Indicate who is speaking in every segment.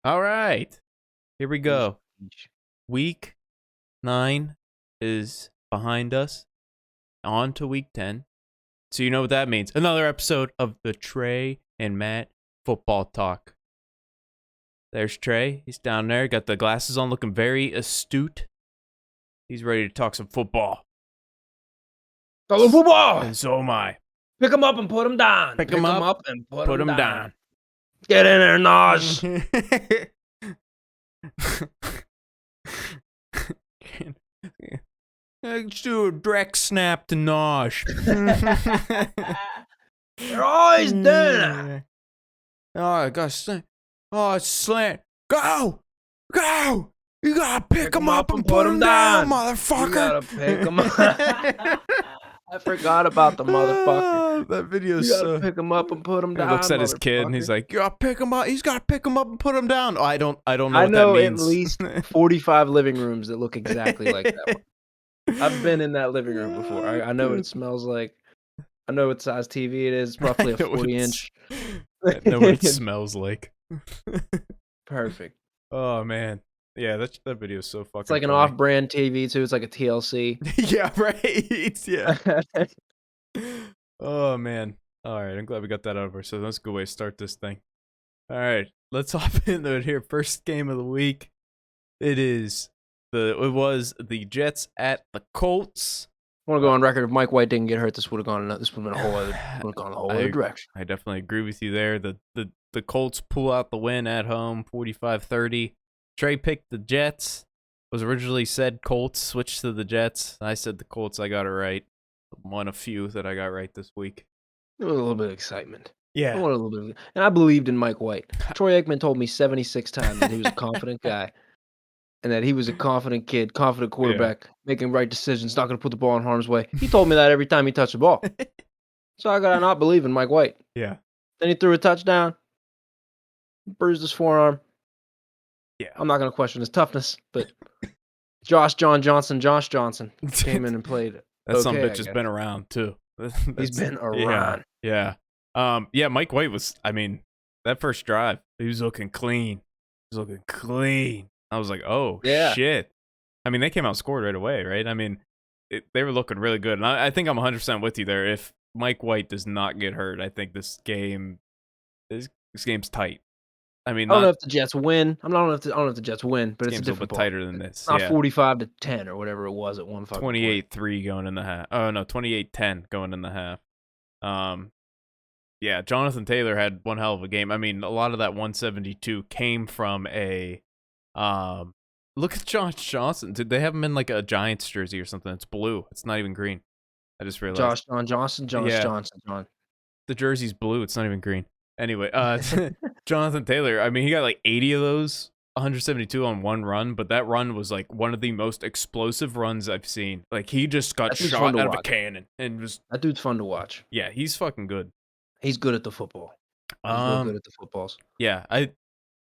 Speaker 1: All right. Here we go. Week 9 is behind us. On to week 10. So you know what that means. Another episode of the Trey and Matt Football Talk. There's Trey. He's down there. Got the glasses on, looking very astute. He's ready to talk some football.
Speaker 2: Talk some football!
Speaker 1: And so am I.
Speaker 2: Pick him up and put him down.
Speaker 1: Pick him up
Speaker 2: and
Speaker 1: Put him down.
Speaker 2: Get in there, Naj.
Speaker 1: Let's do a direct snap to Nosh.
Speaker 2: They're always doing that.
Speaker 1: Oh, I got slant. Oh, it's slant. Go! You gotta pick him up and put him down, motherfucker.
Speaker 2: You gotta pick him up. I forgot about the motherfucker.
Speaker 1: That video is
Speaker 2: You gotta pick him up and put him down.
Speaker 1: He looks at his kid and he's like, "You gotta pick him up. He's gotta pick him up and put him down." Oh, I don't know
Speaker 2: I
Speaker 1: what
Speaker 2: know
Speaker 1: that means.
Speaker 2: at least 45 living rooms that look exactly like that one. I've been in that living room before. I know what it smells like. I know what size TV it is. It's roughly a 40-inch.
Speaker 1: I know what it smells like.
Speaker 2: Perfect.
Speaker 1: Oh man, yeah, that video is so fucking.
Speaker 2: It's like an
Speaker 1: funny.
Speaker 2: off-brand TV too. It's like a TLC.
Speaker 1: Yeah, right. Yeah. Oh man. All right, I'm glad we got that over. So that's a good way to start this thing. All right, let's hop into it here. First game of the week. It was the Jets at the Colts.
Speaker 2: I want to go on record. If Mike White didn't get hurt, this would have gone. This would have been a whole other direction.
Speaker 1: I definitely agree with you there. The Colts pull out the win at home, 45-30. Trey picked the Jets. Was originally said Colts, switched to the Jets. I said the Colts. I got it right. One of few that I got right this week.
Speaker 2: There was a little bit of excitement.
Speaker 1: Yeah.
Speaker 2: I wanted a little bit, and I believed in Mike White. Troy Aikman told me 76 times that he was a confident guy, and that he was a confident kid, confident quarterback, making right decisions, not going to put the ball in harm's way. He told me that every time he touched the ball. So I got to not believe in Mike White.
Speaker 1: Yeah.
Speaker 2: Then he threw a touchdown, bruised his forearm.
Speaker 1: Yeah.
Speaker 2: I'm not going to question his toughness, but Josh Johnson came in and played.
Speaker 1: That son of a bitch has been around too.
Speaker 2: He's been around.
Speaker 1: Yeah. Mike White was, that first drive, he was looking clean. I was like, oh, shit. They came out and scored right away, right? They were looking really good. And I think I'm 100% with you there. If Mike White does not get hurt, I think this game's tight. I don't
Speaker 2: know if the Jets win. I don't know if the Jets win, but it's a different
Speaker 1: bit tighter than this.
Speaker 2: It's not 45-10 or whatever it was at one fucking
Speaker 1: 28-3 going in the half. Oh no, 28-10 going in the half. Yeah, Jonathan Taylor had one hell of a game. A lot of that 172 came from a look at Josh Johnson. Did they have him in like a Giants jersey or something? It's blue. It's not even green. I just realized.
Speaker 2: Johnson.
Speaker 1: The jersey's blue. It's not even green. Anyway, Jonathan Taylor, he got like 80 of those, 172 on one run, but that run was like one of the most explosive runs I've seen. Like he just got shot out of a cannon and was.
Speaker 2: That dude's fun to watch.
Speaker 1: Yeah, he's fucking good.
Speaker 2: He's good at the football. He's real good at the footballs.
Speaker 1: Yeah,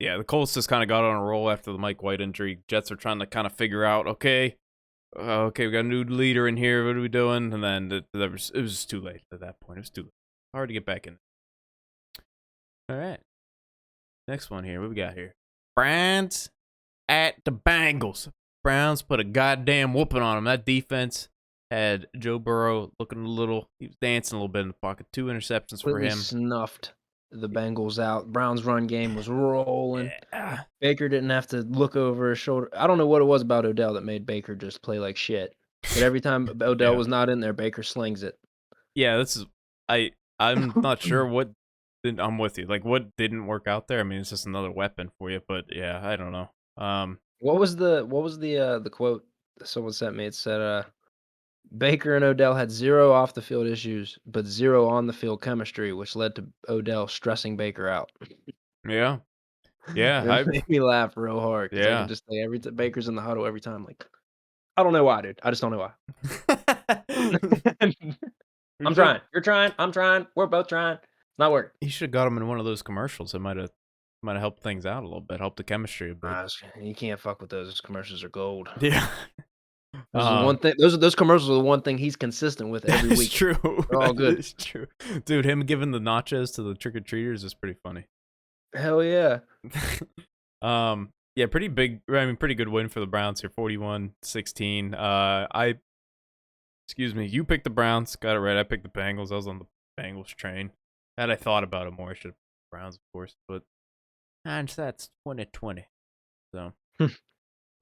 Speaker 1: the Colts just kind of got on a roll after the Mike White injury. Jets are trying to kind of figure out, okay, we got a new leader in here. What are we doing? And then it was too late at that point. It was too late. Hard to get back in. All right. Next one here. What we got here? Browns at the Bengals. Browns put a goddamn whooping on them. That defense had Joe Burrow looking he was dancing a little bit in the pocket. 2 interceptions for him.
Speaker 2: Snuffed the Bengals out. Browns' run game was rolling.
Speaker 1: Yeah.
Speaker 2: Baker didn't have to look over his shoulder. I don't know what it was about Odell that made Baker just play like shit. But every time Odell was not in there, Baker slings it.
Speaker 1: Yeah, I'm not sure what. I'm with you. Like, what didn't work out there? It's just another weapon for you. But yeah, I don't know.
Speaker 2: What was the quote that someone sent me? It said, Baker and Odell had 0 off the field issues, but 0 on the field chemistry, which led to Odell stressing Baker out.
Speaker 1: Yeah.
Speaker 2: It made me laugh real hard. Yeah. I can just say Baker's in the huddle every time. Like, I don't know why, dude. I just don't know why. I'm trying. You're trying. I'm trying. We're both trying. It's not working.
Speaker 1: You should have got him in one of those commercials. It might have helped things out a little bit, helped the chemistry a bit.
Speaker 2: You can't fuck with those. Those commercials are gold.
Speaker 1: Yeah.
Speaker 2: One thing. Those commercials are the one thing he's consistent with every week.
Speaker 1: It's true.
Speaker 2: They're all good.
Speaker 1: It's true. Dude, him giving the nachos to the trick-or-treaters is pretty funny.
Speaker 2: Hell yeah.
Speaker 1: Yeah, pretty big. I mean, pretty good win for the Browns here, 41-16. Excuse me, you picked the Browns, got it right. I picked the Bengals. I was on the Bengals train. Had I thought about it more, I should have picked the Browns, of course. But and that's 2020. So what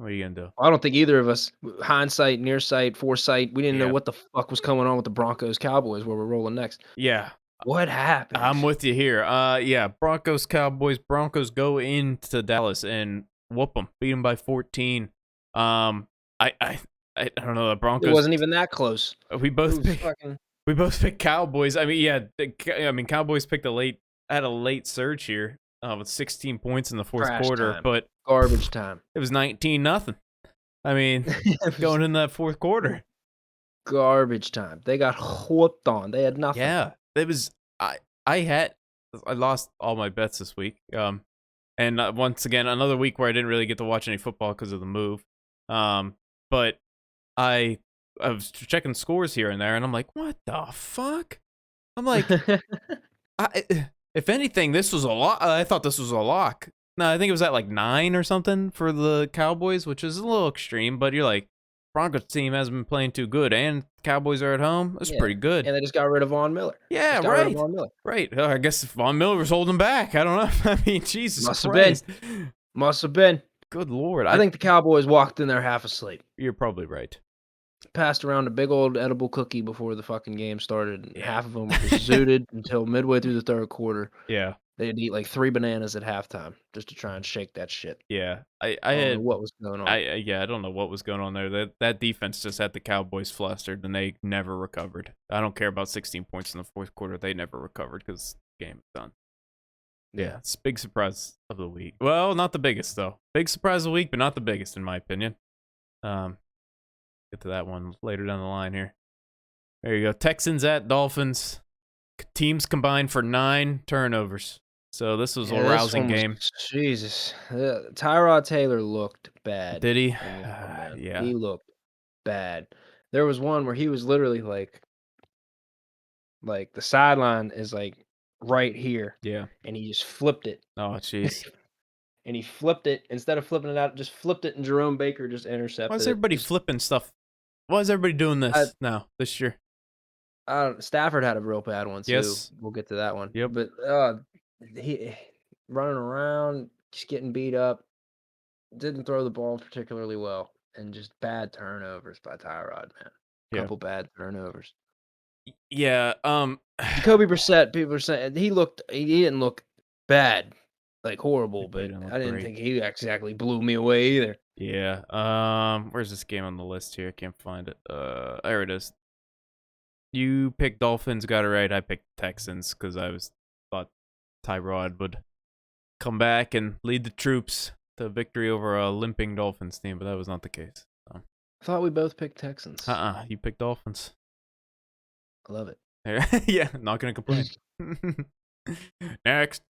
Speaker 1: are you gonna do?
Speaker 2: I don't think either of us, hindsight, nearsight, foresight, we didn't know
Speaker 1: Yeah,
Speaker 2: what the fuck was going on with the Broncos Cowboys where we're rolling next.
Speaker 1: yeah.
Speaker 2: What
Speaker 1: I'm
Speaker 2: happened?
Speaker 1: with you here. Yeah, Broncos, Cowboys. Broncos go into Dallas and whoop them, beat them by 14. I, I, I don't know. The
Speaker 2: It
Speaker 1: Broncos.
Speaker 2: wasn't even that close.
Speaker 1: We
Speaker 2: It
Speaker 1: both
Speaker 2: was
Speaker 1: pick.
Speaker 2: fucking
Speaker 1: We both picked Cowboys. I mean, yeah. I mean, Cowboys picked had a late surge here with 16 points in the fourth
Speaker 2: trash
Speaker 1: quarter,
Speaker 2: time.
Speaker 1: but
Speaker 2: Garbage time.
Speaker 1: it was 19-0. I mean,
Speaker 2: It was
Speaker 1: going in that fourth quarter.
Speaker 2: garbage time. They got whooped on. They had nothing.
Speaker 1: Yeah, it was. I lost all my bets this week. And once again, another week where I didn't really get to watch any football because of the move. But I was checking scores here and there, and I'm like, what the fuck? I'm like, if anything, this was a lock. I thought this was a lock. No, I think it was at like 9 or something for the Cowboys, which is a little extreme. But you're like, Broncos team hasn't been playing too good, and Cowboys are at home. That's
Speaker 2: Yeah,
Speaker 1: pretty good.
Speaker 2: and they just got rid of Von Miller.
Speaker 1: Yeah,
Speaker 2: Just got rid of
Speaker 1: right.
Speaker 2: Von Miller.
Speaker 1: Right. I guess Von Miller was holding back. I don't know. I mean, Jesus
Speaker 2: Must have
Speaker 1: Christ.
Speaker 2: Must have been.
Speaker 1: Good Lord.
Speaker 2: I think the Cowboys walked in there half asleep.
Speaker 1: You're probably right.
Speaker 2: Passed around a big old edible cookie before the fucking game started, and
Speaker 1: Yeah.
Speaker 2: half of them were just zooted until midway through the third quarter.
Speaker 1: Yeah.
Speaker 2: They'd eat like 3 bananas at halftime just to try and shake that shit.
Speaker 1: Yeah. I
Speaker 2: I don't know
Speaker 1: had
Speaker 2: what was going on.
Speaker 1: I don't know what was going on there. That defense just had the Cowboys flustered, and they never recovered. I don't care about 16 points in the fourth quarter. They never recovered because the game is done. Yeah, it's big surprise of the week. Well, not the biggest though. Big surprise of the week, but not the biggest in my opinion. Get to that one later down the line here. There you go. Texans at Dolphins. Teams combined for 9 turnovers. So this was a rousing game.
Speaker 2: Jesus. Tyrod Taylor looked bad.
Speaker 1: Did he?
Speaker 2: Yeah.
Speaker 1: Yeah.
Speaker 2: He looked bad. There was one where he was literally like the sideline is like right here,
Speaker 1: Yeah.
Speaker 2: and he just flipped it.
Speaker 1: Oh, jeez.
Speaker 2: And he flipped it instead of flipping it out, just flipped it, and Jerome Baker just intercepted
Speaker 1: Why is
Speaker 2: it.
Speaker 1: everybody flipping stuff? Why is everybody doing this now this year?
Speaker 2: Stafford had a real bad one too.
Speaker 1: Yes.
Speaker 2: We'll get to that one.
Speaker 1: Yep.
Speaker 2: But he running around, just getting beat up. Didn't throw the ball particularly well, and just bad turnovers by Tyrod, man.
Speaker 1: Yeah.
Speaker 2: Couple bad turnovers.
Speaker 1: Yeah.
Speaker 2: Jacoby Brissett, people are saying he didn't look bad, like horrible,
Speaker 1: He
Speaker 2: but
Speaker 1: didn't look
Speaker 2: I didn't
Speaker 1: great.
Speaker 2: think he exactly blew me away either.
Speaker 1: Yeah. Where's this game on the list here? I can't find it. There it is. You picked Dolphins, got it right. I picked Texans because thought Tyrod would come back and lead the troops to victory over a limping Dolphins team, but that was not the case. So.
Speaker 2: I thought we both picked Texans.
Speaker 1: You picked Dolphins.
Speaker 2: I love it.
Speaker 1: Yeah, not gonna complain. Next,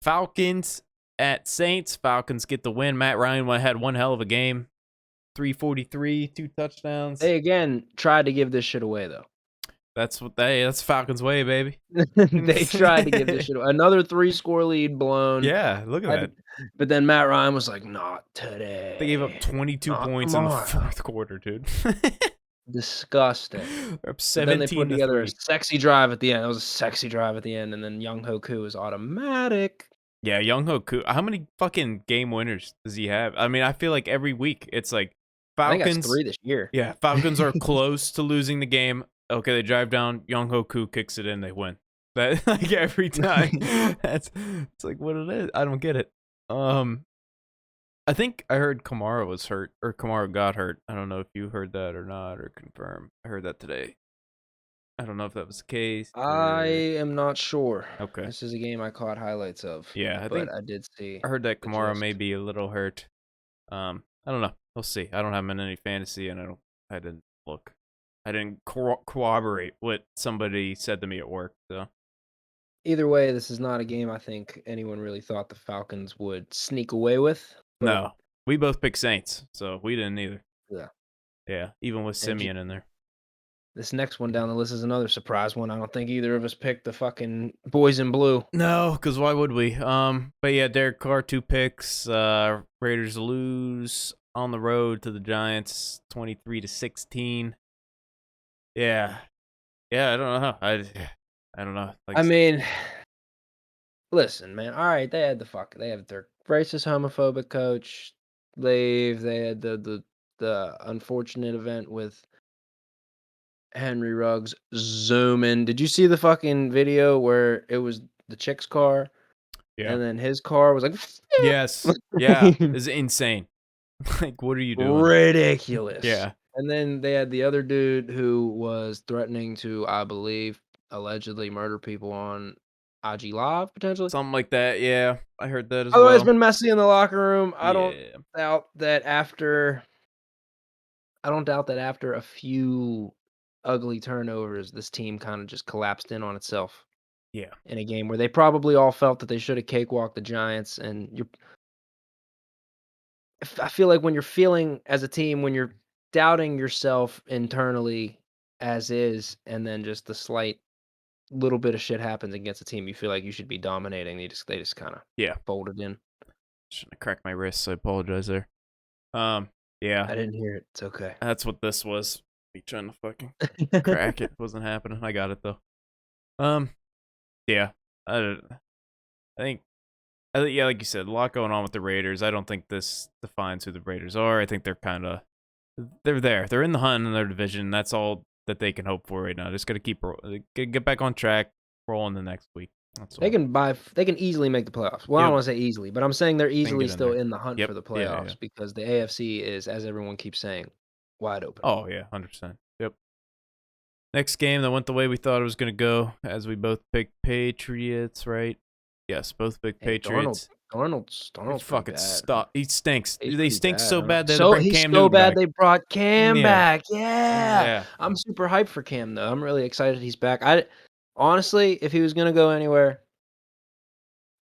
Speaker 1: Falcons at Saints. Falcons get the win. Matt Ryan had one hell of a game. 343, 2 touchdowns.
Speaker 2: They again tried to give this shit away though.
Speaker 1: That's Falcons way, baby.
Speaker 2: They tried to give this shit away. Another 3-score lead blown.
Speaker 1: Yeah, look at that.
Speaker 2: But then Matt Ryan was like, "Not today."
Speaker 1: They gave up 22 points in the fourth quarter, dude.
Speaker 2: Disgusting.
Speaker 1: They're up 17
Speaker 2: then they put together a
Speaker 1: 3.
Speaker 2: sexy drive at the end. It was a sexy drive at the end, and then Young Hoku is automatic.
Speaker 1: Yeah, Young Hoku. How many fucking game winners does he have? I mean, I feel like every week it's like Falcons.
Speaker 2: I think that's 3 this year.
Speaker 1: Yeah, Falcons are close to losing the game. Okay, they drive down. Young Hoku kicks it in. They win. That like every time. It's like what it is. I don't get it. I think I heard Kamara was hurt, or Kamara got hurt. I don't know if you heard that or not, or confirm. I heard that today. I don't know if that was the case.
Speaker 2: I am not sure.
Speaker 1: Okay.
Speaker 2: This is a game I caught highlights of.
Speaker 1: Yeah,
Speaker 2: but I did see.
Speaker 1: I heard that
Speaker 2: the
Speaker 1: Kamara
Speaker 2: gist.
Speaker 1: may be a little hurt. I don't know. We'll see. I don't have him in any fantasy, and I didn't look. I didn't corroborate what somebody said to me at work. So
Speaker 2: Either way, this is not a game I think anyone really thought the Falcons would sneak away with. But
Speaker 1: no, we both picked Saints, so we didn't either.
Speaker 2: Yeah.
Speaker 1: Yeah, even with
Speaker 2: And
Speaker 1: Simeon in there.
Speaker 2: This next one down the list is another surprise one. I don't think either of us picked the fucking boys in blue.
Speaker 1: No, because why would we? But yeah, Derek Carr, 2 picks. Raiders lose on the road to the Giants, 23-16. Yeah, I don't know. I don't know. Like,
Speaker 2: I mean, listen, man. All right, they had their racist, homophobic coach leave. They had the unfortunate event with Henry Ruggs zooming. Did you see the fucking video where it was the chick's car
Speaker 1: yeah,
Speaker 2: and then his car was like
Speaker 1: yes, yeah, it's insane. Like, what are you doing?
Speaker 2: ridiculous.
Speaker 1: Yeah,
Speaker 2: And then they had the other dude who was threatening to, I believe, allegedly murder people on IG Live potentially.
Speaker 1: something like that. Yeah, I heard that as
Speaker 2: Although it's
Speaker 1: well.
Speaker 2: been messy in the locker room,
Speaker 1: Yeah,
Speaker 2: doubt that after I don't doubt that after a few ugly turnovers, this team kind of just collapsed in on itself
Speaker 1: yeah,
Speaker 2: in a game where they probably all felt that they should have cakewalked the Giants. And I feel like when you're feeling as a team, when you're doubting yourself internally as is, and then just the slight little bit of shit happens against a team you feel like you should be dominating, they just kind of
Speaker 1: yeah.
Speaker 2: folded in.
Speaker 1: Shouldn't have cracked my wrist, so I apologize there. Yeah,
Speaker 2: I didn't hear it. It's okay.
Speaker 1: that's what this was. Me trying to fucking crack it wasn't happening. I got it though. Yeah, I think, yeah, like you said, a lot going on with the Raiders. I don't think this defines who the Raiders are. I think they're there. They're in the hunt in their division. That's all that they can hope for right now. Just gotta get back on track, rolling the next week. That's all.
Speaker 2: They can easily make the playoffs. Well, I don't
Speaker 1: Yep,
Speaker 2: wanna say easily, but I'm saying they're
Speaker 1: they can
Speaker 2: easily
Speaker 1: get in
Speaker 2: still
Speaker 1: there.
Speaker 2: in the hunt for
Speaker 1: Yep.
Speaker 2: the
Speaker 1: Yeah, yeah.
Speaker 2: playoffs because the AFC is, as everyone keeps saying, wide open.
Speaker 1: Oh yeah, 100%. Yep. Next game that went the way we thought it was gonna go, as we both picked Patriots, right? Yes, both picked
Speaker 2: Hey,
Speaker 1: Patriots.
Speaker 2: Darnold's
Speaker 1: He
Speaker 2: pretty
Speaker 1: fucking
Speaker 2: bad.
Speaker 1: He stinks.
Speaker 2: He's
Speaker 1: They
Speaker 2: pretty
Speaker 1: stink
Speaker 2: bad.
Speaker 1: so
Speaker 2: I know.
Speaker 1: bad they had to bring
Speaker 2: He's
Speaker 1: Cam
Speaker 2: so
Speaker 1: Newton
Speaker 2: bad
Speaker 1: back.
Speaker 2: they brought Cam
Speaker 1: Yeah.
Speaker 2: back. Yeah.
Speaker 1: Yeah.
Speaker 2: I'm super hyped for Cam, though. I'm really excited he's back. Honestly, if he was gonna go anywhere,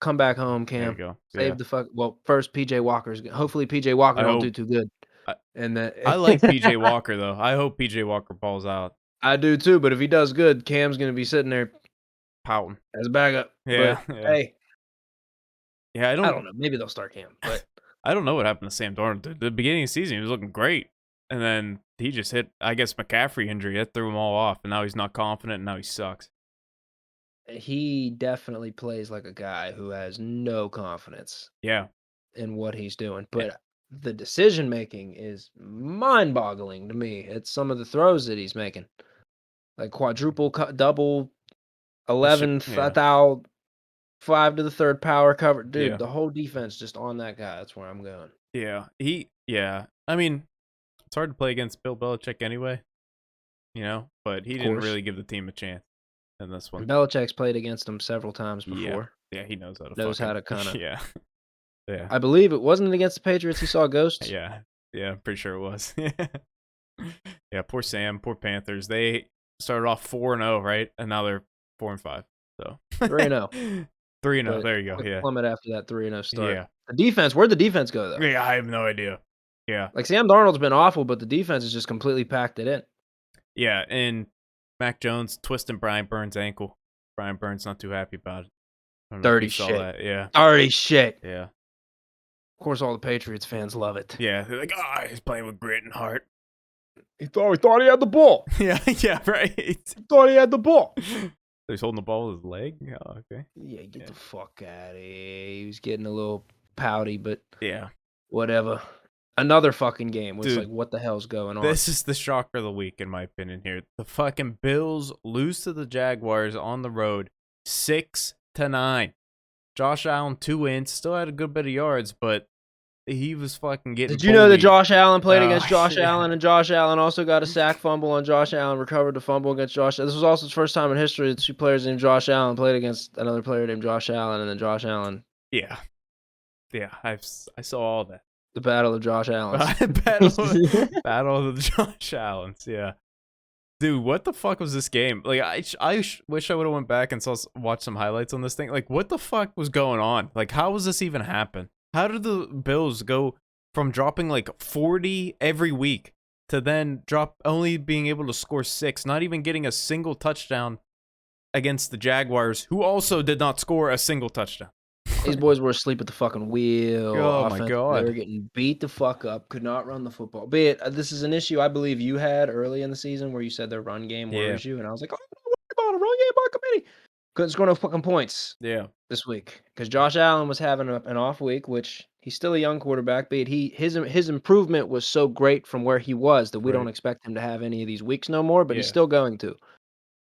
Speaker 2: come back home,
Speaker 1: There you
Speaker 2: Cam.
Speaker 1: go. Yeah.
Speaker 2: Save the fuck. Well, first PJ Walker's. Hopefully PJ Walker
Speaker 1: I
Speaker 2: don't do
Speaker 1: hope.
Speaker 2: too good.
Speaker 1: I,
Speaker 2: And that
Speaker 1: I like PJ Walker though. I hope PJ Walker balls out,
Speaker 2: I do too. But if he does good, Cam's gonna be sitting there
Speaker 1: pouting.
Speaker 2: as a backup.
Speaker 1: Yeah.
Speaker 2: But
Speaker 1: Yeah.
Speaker 2: hey,
Speaker 1: Yeah.
Speaker 2: I don't know. Maybe they'll start Cam. But
Speaker 1: I don't know what happened to Sam Darnold. The beginning of the season, he was looking great, and then he just hit, I guess, McCaffrey injury. That threw him all off, and now he's not confident, and now he sucks.
Speaker 2: he definitely plays like a guy who has no confidence
Speaker 1: Yeah.
Speaker 2: in what he's doing.
Speaker 1: Yeah.
Speaker 2: But the decision making is mind-boggling to me. It's some of the throws that he's making, like quadruple, double, 11,
Speaker 1: Yeah.
Speaker 2: thou, 5 to the third power cover. Dude,
Speaker 1: Yeah.
Speaker 2: the whole defense just on that guy. That's where I'm going.
Speaker 1: Yeah. Yeah. I mean, it's hard to play against Bill Belichick anyway, but he
Speaker 2: Of
Speaker 1: didn't
Speaker 2: course.
Speaker 1: really give the team a chance in this one.
Speaker 2: And Belichick's played against him several times
Speaker 1: Yeah.
Speaker 2: before.
Speaker 1: Yeah, he knows how to
Speaker 2: Knows
Speaker 1: fucking.
Speaker 2: how to kind of.
Speaker 1: Yeah. Yeah.
Speaker 2: I believe it wasn't against the Patriots. He saw ghosts.
Speaker 1: Yeah. Yeah, I'm pretty sure it was. Yeah, poor Sam, poor Panthers. They started off 4-0, right? And now they're 4-5. So
Speaker 2: 3-0.
Speaker 1: 3-0. There you go.
Speaker 2: Quick
Speaker 1: Yeah.
Speaker 2: plummet after that 3-0 start.
Speaker 1: Yeah.
Speaker 2: The defense. Where'd the defense go though?
Speaker 1: Yeah, I have no idea. Yeah.
Speaker 2: Like Sam Darnold's been awful, but the defense has just completely packed it in.
Speaker 1: Yeah, and Mac Jones twisting Brian Burns' ankle. Brian Burns not too happy about it. I don't know if
Speaker 2: Dirty
Speaker 1: you saw
Speaker 2: shit.
Speaker 1: that. Yeah.
Speaker 2: Dirty shit.
Speaker 1: Yeah.
Speaker 2: Of course, all the Patriots fans love it.
Speaker 1: Yeah. They're like, he's playing with grit and heart.
Speaker 2: He thought he had the ball.
Speaker 1: Yeah, yeah, right.
Speaker 2: He thought he had the ball.
Speaker 1: He's holding the ball with his leg? Oh, okay.
Speaker 2: Yeah, get the fuck out of here. He was getting a little pouty, but
Speaker 1: Yeah.
Speaker 2: whatever. Another fucking game. It's
Speaker 1: Dude,
Speaker 2: like, what the hell's going on?
Speaker 1: This is the shocker of the week, in my opinion, here. The fucking Bills lose to the Jaguars on the road 6-9. Josh Allen, 2 wins, still had a good bit of yards, but he was fucking getting
Speaker 2: Did you know that
Speaker 1: bullied.
Speaker 2: Josh Allen played against Josh
Speaker 1: yeah.
Speaker 2: Allen, and Josh Allen also got a sack fumble, and Josh Allen recovered the fumble against Josh? This was also the first time in history that 2 players named Josh Allen played against another player named Josh Allen, and then Josh Allen.
Speaker 1: Yeah. Yeah, I saw all that.
Speaker 2: The Battle of Josh Allen.
Speaker 1: Battle of the Josh Allens, yeah. Dude, what the fuck was this game? Like, I wish I would have went back and watched some highlights on this thing. Like, what the fuck was going on? Like, how was this even happen? How did the Bills go from dropping like 40 every week to then drop only being able to score 6, not even getting a single touchdown against the Jaguars, who also did not score a single touchdown.
Speaker 2: These boys were asleep at the fucking wheel.
Speaker 1: Oh my
Speaker 2: Offensively, they were
Speaker 1: God.
Speaker 2: getting beat the fuck up. Could not run the football. Be it this is an issue I believe you had early in the season where you said their run game
Speaker 1: Yeah.
Speaker 2: worries you, and I was like, oh, don't worry about a run game by committee. Couldn't score no fucking points
Speaker 1: Yeah.
Speaker 2: this week because Josh Allen was having an off week, which he's still a young quarterback. But his improvement was so great from where he was that we don't
Speaker 1: Right.
Speaker 2: expect him to have any of these weeks no more. But he's
Speaker 1: Yeah.
Speaker 2: still going to,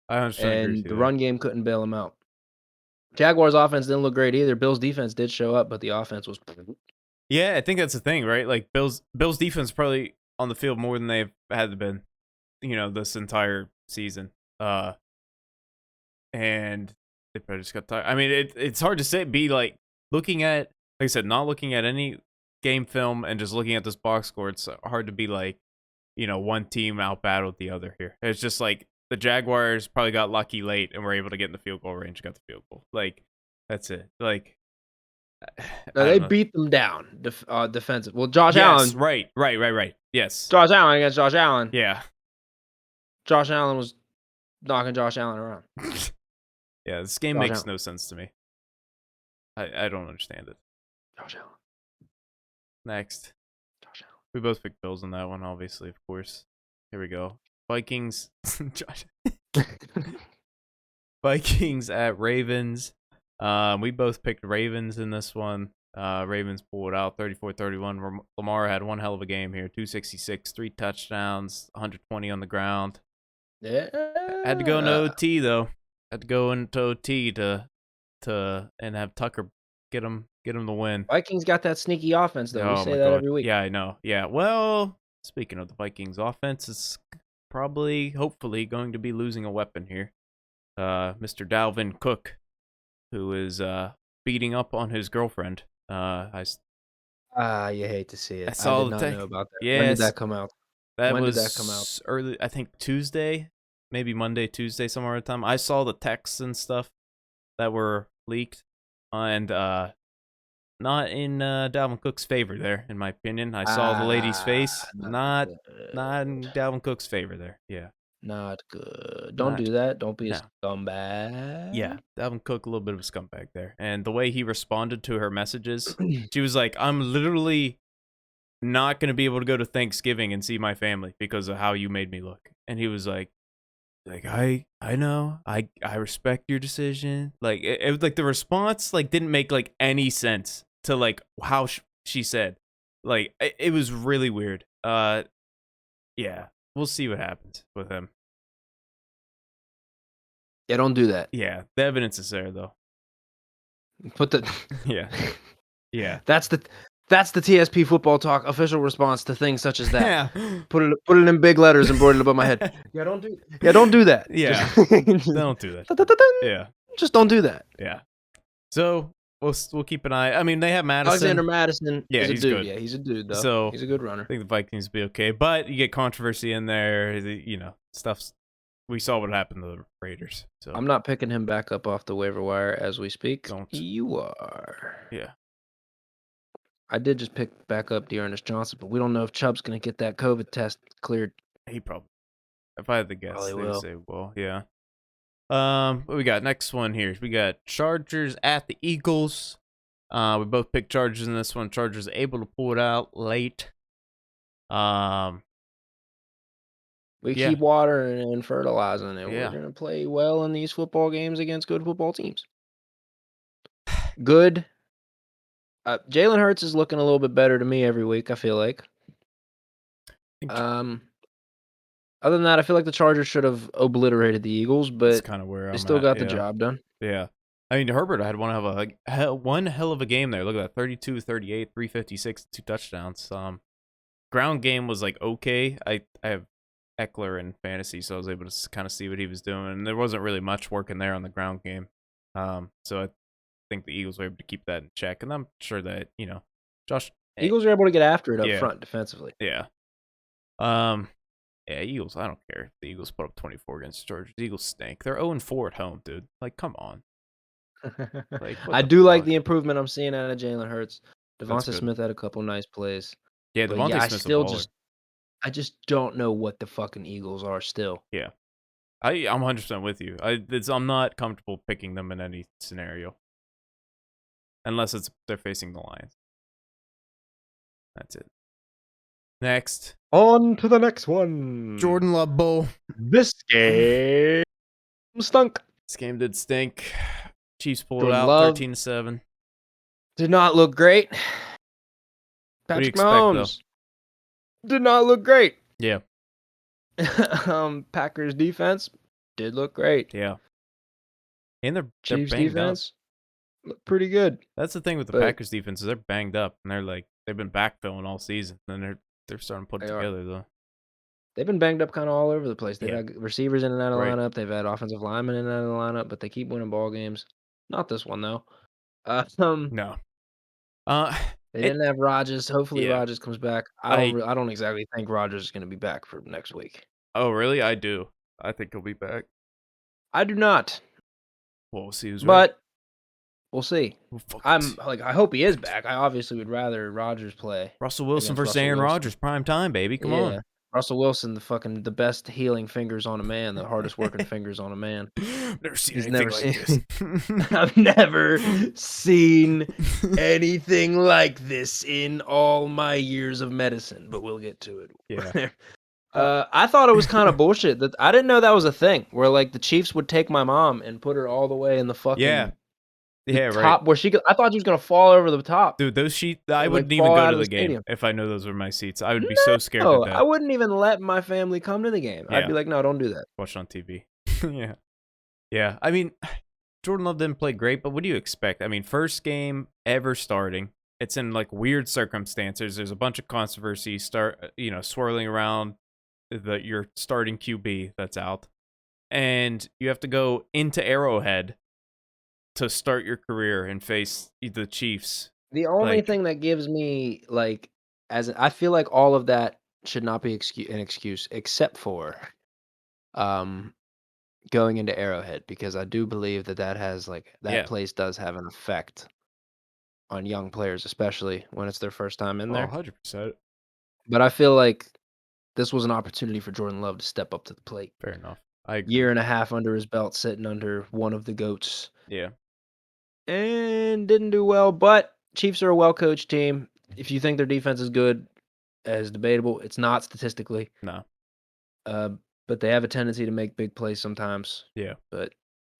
Speaker 1: I 100% agree with
Speaker 2: and
Speaker 1: you
Speaker 2: the
Speaker 1: there.
Speaker 2: run game couldn't bail him out. Jaguars offense didn't look great either. Bills defense did show up, but the offense was.
Speaker 1: Yeah, I think that's the thing, right? Like Bills defense probably on the field more than they've had been, this entire season. And they probably just got tired. I mean, it's hard to say. Be like looking at, like I said, not looking at any game film and just looking at this box score. It's hard to be like, one team out battled the other here. It's just like the Jaguars probably got lucky late and were able to get in the field goal range, got the field goal. Like that's it. Like
Speaker 2: No, they beat them down defensive. Well, Josh Allen.
Speaker 1: Right. Yes.
Speaker 2: Josh Allen against Josh Allen.
Speaker 1: Yeah.
Speaker 2: Josh Allen was knocking Josh Allen around.
Speaker 1: Yeah, this game makes no sense to me. I don't understand it.
Speaker 2: Josh Allen.
Speaker 1: Next.
Speaker 2: Josh Allen.
Speaker 1: We both picked Bills on that one, obviously, of course. Here we go. Vikings. Josh. Vikings at Ravens. We both picked Ravens in this one. Ravens pulled out 34-31. Lamar had one hell of a game here. 266, 3 touchdowns, 120 on the ground.
Speaker 2: Yeah.
Speaker 1: Had to go into OT though. Had to go into OT to and have Tucker get him the win.
Speaker 2: Vikings got that sneaky offense though. We say that every week.
Speaker 1: Yeah, I know. Yeah. Well, speaking of the Vikings offense, it's probably, hopefully, going to be losing a weapon here. Mr. Dalvin Cook, who is beating up on his girlfriend. You
Speaker 2: hate to see it.
Speaker 1: I
Speaker 2: did not know about that.
Speaker 1: Yes,
Speaker 2: when did that come out?
Speaker 1: When
Speaker 2: did that come out?
Speaker 1: Early, I think Tuesday, maybe Monday, Tuesday, somewhere around time. I saw the texts and stuff that were leaked, and not in Dalvin Cook's favor there, in my opinion. I saw the lady's face, not in Dalvin Cook's favor there. Yeah.
Speaker 2: Not good. Don't do that. Don't be a scumbag.
Speaker 1: Yeah, Dalvin Cook, a little bit of a scumbag there. And the way he responded to her messages, she was like, I'm literally not going to be able to go to Thanksgiving and see my family because of how you made me look. And he was like I know, I respect your decision. Like it was like the response like didn't make like any sense to like how she said. Like it was really weird. Yeah, we'll see what happens with him.
Speaker 2: Yeah, don't do that.
Speaker 1: Yeah, the evidence is there though.
Speaker 2: Put the
Speaker 1: yeah.
Speaker 2: That's the TSP football talk official response to things such as that.
Speaker 1: Yeah.
Speaker 2: Put it in big letters embroidered above my head. Don't do that.
Speaker 1: Yeah. Don't do that. Yeah.
Speaker 2: Just don't do that.
Speaker 1: Yeah. So we'll keep an eye. I mean, they have Madison.
Speaker 2: Alexander Madison is a dude.
Speaker 1: Good.
Speaker 2: Yeah, he's a dude though.
Speaker 1: So
Speaker 2: he's a good runner.
Speaker 1: I think the Vikings will be okay, but you get controversy in there. Stuff's. We saw what happened to the Raiders. So
Speaker 2: I'm not picking him back up off the waiver wire as we speak.
Speaker 1: Don't.
Speaker 2: You are.
Speaker 1: Yeah.
Speaker 2: I did just pick back up Dearness Johnson, but we don't know if Chubb's going to get that COVID test cleared.
Speaker 1: He probably. If I had to guess,
Speaker 2: Probably
Speaker 1: they
Speaker 2: will.
Speaker 1: would say, well, yeah. What we got next one here? We got Chargers at the Eagles. We both picked Chargers in this one. Chargers able to pull it out late.
Speaker 2: We keep watering and fertilizing it.
Speaker 1: Yeah.
Speaker 2: We're going to play well in these football games against good football teams. Good. Jalen Hurts is looking a little bit better to me every week, I feel like. Other than that, I feel like the Chargers should have obliterated the Eagles, but
Speaker 1: that's kind of where
Speaker 2: they still got the job done.
Speaker 1: Yeah. I mean, Herbert had one hell of a game there. Look at that, 32, 38, 356, 2 touchdowns. Ground game was like okay. I have Eckler in fantasy, so I was able to kind of see what he was doing. And there wasn't really much working there on the ground game. So I think the Eagles were able to keep that in check. And I'm sure that, Josh...
Speaker 2: Eagles are able to get after it up front defensively.
Speaker 1: Yeah. Eagles, I don't care if the Eagles put up 24 against the Chargers. The Eagles stink. They're 0-4 at home, dude. Like, come on.
Speaker 2: I do like the improvement I'm seeing out of Jalen Hurts. Devonta Smith had a couple nice plays.
Speaker 1: Yeah, Devonta Smith's a baller.
Speaker 2: I just don't know what the fucking Eagles are still.
Speaker 1: Yeah. I'm 100% with you. I'm not comfortable picking them in any scenario. Unless they're facing the Lions. That's it. Next.
Speaker 2: On to the next one.
Speaker 1: Jordan Love Bowl.
Speaker 2: This game stunk.
Speaker 1: This game did stink. Chiefs pulled
Speaker 2: Jordan
Speaker 1: out
Speaker 2: Love
Speaker 1: 13-7.
Speaker 2: did not look great.
Speaker 1: What do you
Speaker 2: Patrick
Speaker 1: expect,
Speaker 2: Mahomes did not look great.
Speaker 1: Yeah.
Speaker 2: Packers defense did look great.
Speaker 1: Yeah. And they're
Speaker 2: Chiefs
Speaker 1: banged
Speaker 2: defense looked pretty good.
Speaker 1: That's the thing with the Packers defense is they're banged up and they've been backfilling all season and they're starting to put it together though.
Speaker 2: They've been banged up kind of all over the place. They've
Speaker 1: Yeah.
Speaker 2: had receivers in and out of the
Speaker 1: Right.
Speaker 2: lineup. They've had offensive linemen in and out of the lineup, but they keep winning ball games. Not this one though.
Speaker 1: No.
Speaker 2: They didn't have Rodgers. Hopefully
Speaker 1: Yeah.
Speaker 2: Rodgers comes back. I don't exactly think Rodgers is going to be back for next week.
Speaker 1: Oh, really? I do. I think he'll be back.
Speaker 2: I do not.
Speaker 1: Well, we'll see who's
Speaker 2: But
Speaker 1: right.
Speaker 2: we'll see.
Speaker 1: We'll
Speaker 2: I hope he is back. I obviously would rather Rodgers play.
Speaker 1: Russell Wilson versus Aaron Rodgers, prime time, baby. Come on.
Speaker 2: Russell Wilson, the best healing fingers on a man, the hardest working fingers on a man.
Speaker 1: Never seen
Speaker 2: He's
Speaker 1: anything
Speaker 2: never
Speaker 1: like
Speaker 2: seen.
Speaker 1: this.
Speaker 2: I've never seen anything like this in all my years of medicine, but we'll get to it.
Speaker 1: Yeah.
Speaker 2: I thought it was kind of bullshit. That I didn't know that was a thing where like the Chiefs would take my mom and put her all the way in the fucking top
Speaker 1: right.
Speaker 2: where she could. I thought she was gonna fall over the top.
Speaker 1: Dude, those sheets. I wouldn't
Speaker 2: like,
Speaker 1: even
Speaker 2: fall
Speaker 1: go
Speaker 2: out
Speaker 1: to
Speaker 2: of
Speaker 1: the
Speaker 2: the
Speaker 1: game
Speaker 2: stadium.
Speaker 1: if I knew those were my seats. I would be so scared to death.
Speaker 2: I wouldn't even let my family come to the game. I'd
Speaker 1: Yeah.
Speaker 2: be like, no, don't do that.
Speaker 1: Watch it on TV. Yeah. Yeah. I mean, Jordan Love didn't play great, but what do you expect? I mean, first game ever starting. It's in like weird circumstances. There's a bunch of controversy swirling around your starting QB that's out. And you have to go into Arrowhead to start your career and face the Chiefs.
Speaker 2: The only thing that gives me I feel like all of that should not be an excuse except for going into Arrowhead, because I do believe that has place does have an effect on young players, especially when it's their first time in there.
Speaker 1: 100%.
Speaker 2: But I feel like this was an opportunity for Jordan Love to step up to the plate.
Speaker 1: Fair enough. I agree.
Speaker 2: Year and a half under his belt, sitting under one of the GOATs.
Speaker 1: Yeah.
Speaker 2: And didn't do well, but Chiefs are a well-coached team. If you think their defense is good, as debatable, it's not statistically.
Speaker 1: No.
Speaker 2: But they have a tendency to make big plays sometimes.
Speaker 1: Yeah.
Speaker 2: But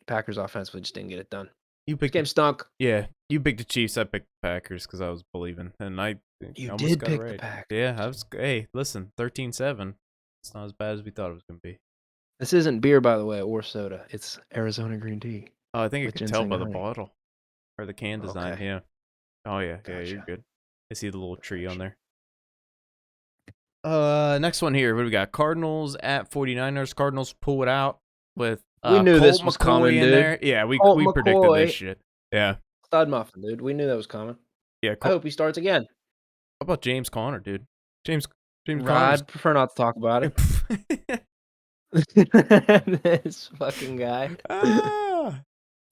Speaker 2: Packers offensively just didn't get it done.
Speaker 1: This
Speaker 2: game stunk.
Speaker 1: Yeah. You picked the Chiefs. I picked the Packers because I was believing. And
Speaker 2: You
Speaker 1: almost
Speaker 2: did
Speaker 1: got
Speaker 2: pick
Speaker 1: it right.
Speaker 2: the Packers.
Speaker 1: Yeah. Hey, listen, 13-7. It's not as bad as we thought it was going to be.
Speaker 2: This isn't beer, by the way, or soda. It's Arizona green tea.
Speaker 1: Oh, I think I can tell by the
Speaker 2: honey.
Speaker 1: bottle or the can design.
Speaker 2: Okay.
Speaker 1: Yeah. Oh, yeah.
Speaker 2: Gotcha.
Speaker 1: Yeah, you're good. I see the little tree on there. Next one here. What do we got? Cardinals at 49ers. Cardinals pull it out with
Speaker 2: we knew
Speaker 1: Colt
Speaker 2: this was
Speaker 1: McCoy
Speaker 2: coming,
Speaker 1: in
Speaker 2: dude.
Speaker 1: there. Yeah, we predicted this shit. Yeah.
Speaker 2: Stud muffin, dude. We knew that was coming.
Speaker 1: Yeah.
Speaker 2: I hope he starts again.
Speaker 1: How about James Conner, dude? James Conner.
Speaker 2: I'd prefer not to talk about it. This fucking guy.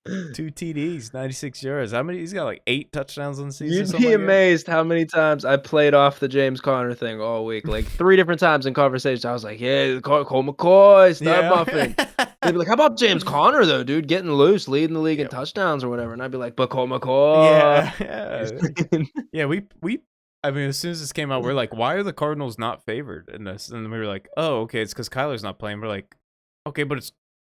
Speaker 1: 2 TDs, 96 yards. How many? He's got like 8 touchdowns on the season.
Speaker 2: You'd be amazed how many times I played off the James Conner thing all week. Like 3 different times in conversation, I was like, "Yeah, Colt McCoy, stud muffin." They'd be like, "How about James Conner though, dude? Getting loose, leading the league in touchdowns or whatever." And I'd be like, "But Colt McCoy."
Speaker 1: Yeah. We. I mean, as soon as this came out, we're like, "Why are the Cardinals not favored in this?" And we were like, "Oh, okay, it's because Kyler's not playing." We're like, "Okay, but it's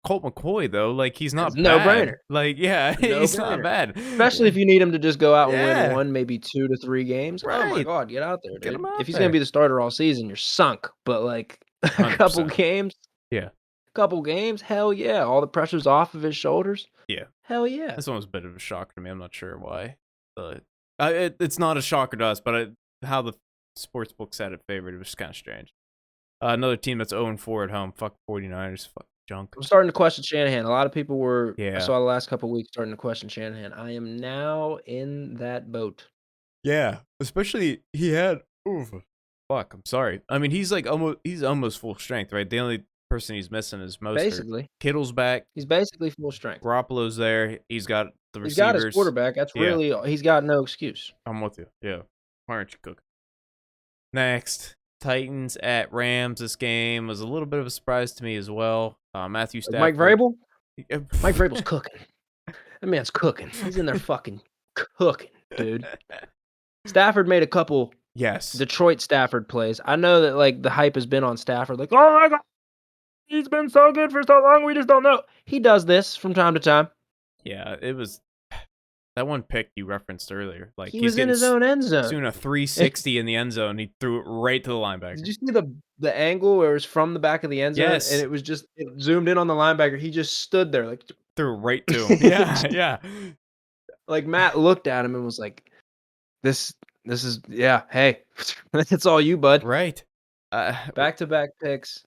Speaker 1: Colt McCoy though. Like he's not bad.
Speaker 2: No-brainer.
Speaker 1: Like he's not bad.
Speaker 2: Especially if you need him to just go out and win 1, maybe 2 to 3 games.
Speaker 1: Right.
Speaker 2: Oh my God, get out there, dude.
Speaker 1: Get him out
Speaker 2: if he's gonna be the starter all season, you're sunk. But like a
Speaker 1: 100%.
Speaker 2: couple games, hell yeah. All the pressure's off of his shoulders.
Speaker 1: Yeah,
Speaker 2: hell yeah.
Speaker 1: This one was a bit of a shocker to me. I'm not sure why, but it's not a shocker to us. But how the sportsbook said it favored, it was kind of strange. Another team that's 0-4 at home. Fuck 49ers. Fuck junk.
Speaker 2: I'm starting to question Shanahan. A lot of people were.
Speaker 1: Yeah.
Speaker 2: I saw the last couple of weeks starting to question Shanahan. I am now in that boat.
Speaker 1: Yeah, especially he had. Fuck. I'm sorry. I mean, he's almost full strength, right? The only person he's missing is Mostert.
Speaker 2: Basically,
Speaker 1: Kittle's back.
Speaker 2: He's basically full strength.
Speaker 1: Garoppolo's there. He's got the receivers.
Speaker 2: He's got his quarterback. That's really. He's got no excuse.
Speaker 1: I'm with you. Yeah. Why aren't you cooking? Next, Titans at Rams this game was a little bit of a surprise to me as well. Matthew Stafford.
Speaker 2: Mike Vrabel? Mike Vrabel's cooking. That man's cooking. He's in there fucking cooking, dude. Stafford made a couple Detroit Stafford plays. I know that like the hype has been on Stafford. Like, oh my God, he's been so good for so long. We just don't know. He does this from time to time.
Speaker 1: Yeah, it was that one pick you referenced earlier. Like
Speaker 2: he was in his own end zone.
Speaker 1: He's doing a 360 in the end zone. He threw it right to the linebacker.
Speaker 2: Did you see the angle where it was from the back of the end zone?
Speaker 1: Yes.
Speaker 2: And it was just zoomed in on the linebacker. He just stood there like
Speaker 1: threw it right to him. Yeah.
Speaker 2: Like Matt looked at him and was like, This is hey, it's all you, bud.
Speaker 1: Right.
Speaker 2: Back-to-back picks,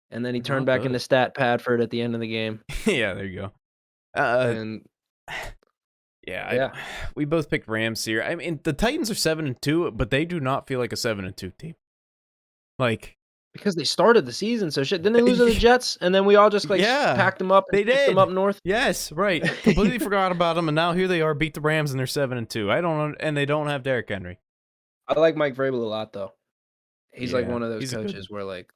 Speaker 2: and then he turned back into Stat Padford at the end of the game.
Speaker 1: Yeah, there you go.
Speaker 2: And
Speaker 1: we both picked Rams here. I mean, the Titans are 7-2, but they do not feel like a 7-2 team. Like
Speaker 2: because they started the season so shit. Didn't they lose to the Jets? And then we all just packed them up and picked them up north.
Speaker 1: Yes, right. Completely forgot about them, and now here they are, beat the Rams, and they're 7-2. And they don't have Derrick Henry.
Speaker 2: I like Mike Vrabel a lot though. He's like one of those coaches where like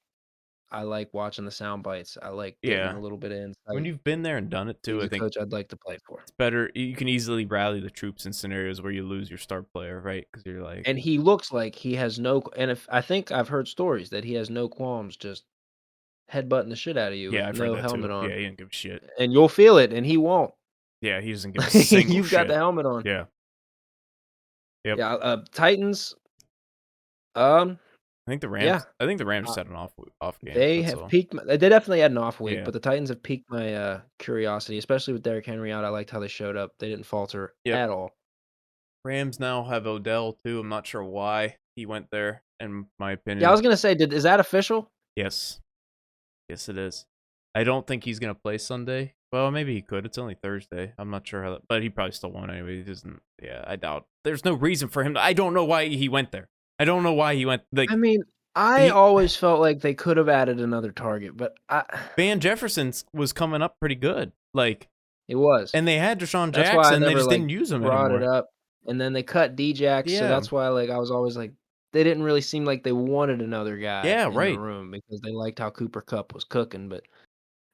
Speaker 2: I like watching the sound bites. I like getting a little bit in.
Speaker 1: When you've been there and done it too, I think
Speaker 2: coach I'd like to play for.
Speaker 1: It's better. You can easily rally the troops in scenarios where you lose your star player, right? Because you're like,
Speaker 2: and he looks like he has no. And if I think I've heard stories that he has no qualms just headbutting the shit out of you with no helmet on.
Speaker 1: Yeah, he didn't give a shit.
Speaker 2: And you'll feel it, and he won't.
Speaker 1: Yeah, he doesn't give a single
Speaker 2: You've got the helmet on.
Speaker 1: Yeah. Yep.
Speaker 2: Yeah. Titans.
Speaker 1: I think the Rams. Yeah. I think the Rams just had an off game.
Speaker 2: They have peaked. They definitely had an off week, but the Titans have piqued my curiosity, especially with Derrick Henry out. I liked how they showed up. They didn't falter at all.
Speaker 1: Rams now have Odell too. I'm not sure why he went there. In my opinion.
Speaker 2: Yeah, I was gonna say, is that official?
Speaker 1: Yes, it is. I don't think he's gonna play Sunday. Well, maybe he could. It's only Thursday. I'm not sure how that, but he probably still won't anyway. He doesn't. Yeah, I doubt. There's no reason for him. I don't know why he went there. I don't know why he went. Like,
Speaker 2: I mean, I always felt like they could have added another target, but
Speaker 1: Van Jefferson was coming up pretty good. Like
Speaker 2: it was,
Speaker 1: and they had Deshaun Jackson. They just didn't use him anymore.
Speaker 2: Brought it up, and then they cut D-Jax, so that's why I was always like, they didn't really seem like they wanted another guy in the room because they liked how Cooper Kupp was cooking. But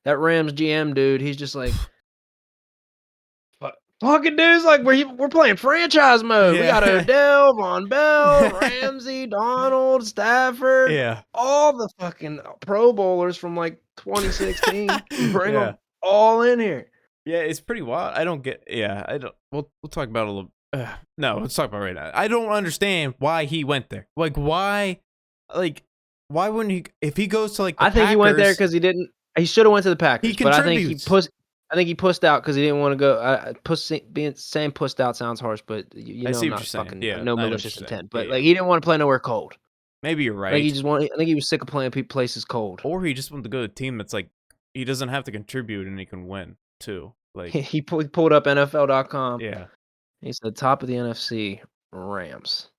Speaker 2: that Rams GM dude, he's just like, fucking dudes, like we're playing franchise mode. We got Odell, Von Bell, Ramsey, Donald, Stafford, all the fucking Pro Bowlers from like 2016. Bring them all in here.
Speaker 1: Yeah, it's pretty wild. I don't get. Yeah, I don't. We'll talk about it a little. No, let's talk about it right now. I don't understand why he went there. Like why? Like why wouldn't he? If he goes to like, the
Speaker 2: Packers, he went there because he didn't. He should have went to the Packers.
Speaker 1: He contributes.
Speaker 2: But I think he pussed out because he didn't want to go. Saying pussed out sounds harsh, but you know, I'm not fucking no malicious intent. But like he didn't want to play nowhere cold.
Speaker 1: Maybe you're right.
Speaker 2: Like I think he was sick of playing places cold.
Speaker 1: Or he just wanted to go to a team that's like he doesn't have to contribute and he can win too. Like
Speaker 2: he pulled up NFL.com.
Speaker 1: Yeah.
Speaker 2: He said top of the NFC Rams.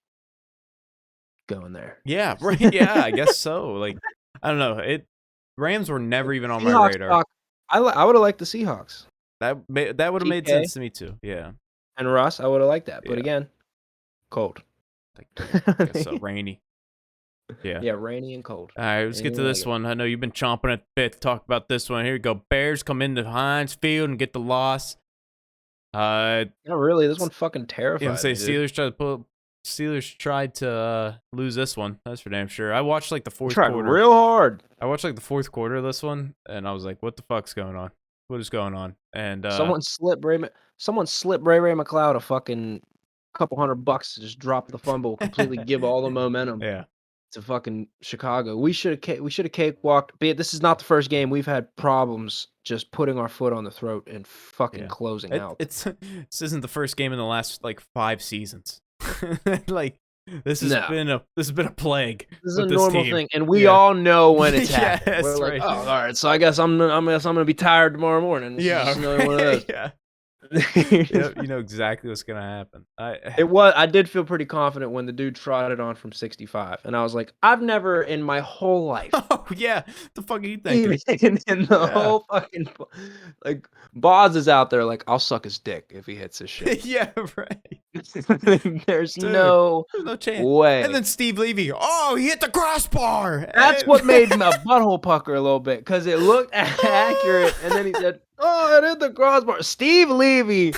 Speaker 2: Going there.
Speaker 1: Yeah, right. Yeah, I guess so. Like I don't know. Rams were never even on my radar.
Speaker 2: I would have liked the Seahawks.
Speaker 1: That would have made sense to me too. Yeah.
Speaker 2: And Russ, I would have liked that. But again, cold.
Speaker 1: I guess so. Rainy. Yeah.
Speaker 2: Yeah, rainy and cold.
Speaker 1: All right, let's get to this one. I know you've been chomping at the bit to talk about this one. Here we go. Bears come into Heinz Field and get the loss.
Speaker 2: Not really. This one fucking terrified.
Speaker 1: Steelers tried to lose this one. That's for damn sure. I watched like the fourth quarter.
Speaker 2: Real hard.
Speaker 1: I watched like the fourth quarter of this one, and I was like, "What the fuck's going on? What is going on?" And
Speaker 2: someone slipped Ray McLeod a fucking couple $100 to just drop the fumble, completely give all the momentum. To fucking Chicago. We should have cakewalked. But this is not the first game we've had problems just putting our foot on the throat and fucking closing out.
Speaker 1: This isn't the first game in the last like 5 seasons. Like this has been a plague.
Speaker 2: This is a normal thing, and we all know when it's happening. We're like, oh, all right. So I guess I'm gonna be tired tomorrow morning. This is another one of those.
Speaker 1: You know exactly what's gonna happen.
Speaker 2: I did feel pretty confident when the dude trotted on from 65, and I was like, I've never in my whole life,
Speaker 1: Oh yeah, the fuck are you
Speaker 2: even
Speaker 1: thinking?
Speaker 2: in the
Speaker 1: Yeah,
Speaker 2: whole fucking like, Boz is out there like, "I'll suck his dick if he hits his shit."
Speaker 1: yeah, right,
Speaker 2: There's
Speaker 1: dude.
Speaker 2: no
Speaker 1: There's no chance. And
Speaker 2: way.
Speaker 1: then Steve Levy, oh, he hit the crossbar.
Speaker 2: That's what made my butthole pucker a little bit, cause it looked accurate, and then he said, "Oh, it hit the crossbar." Steve Levy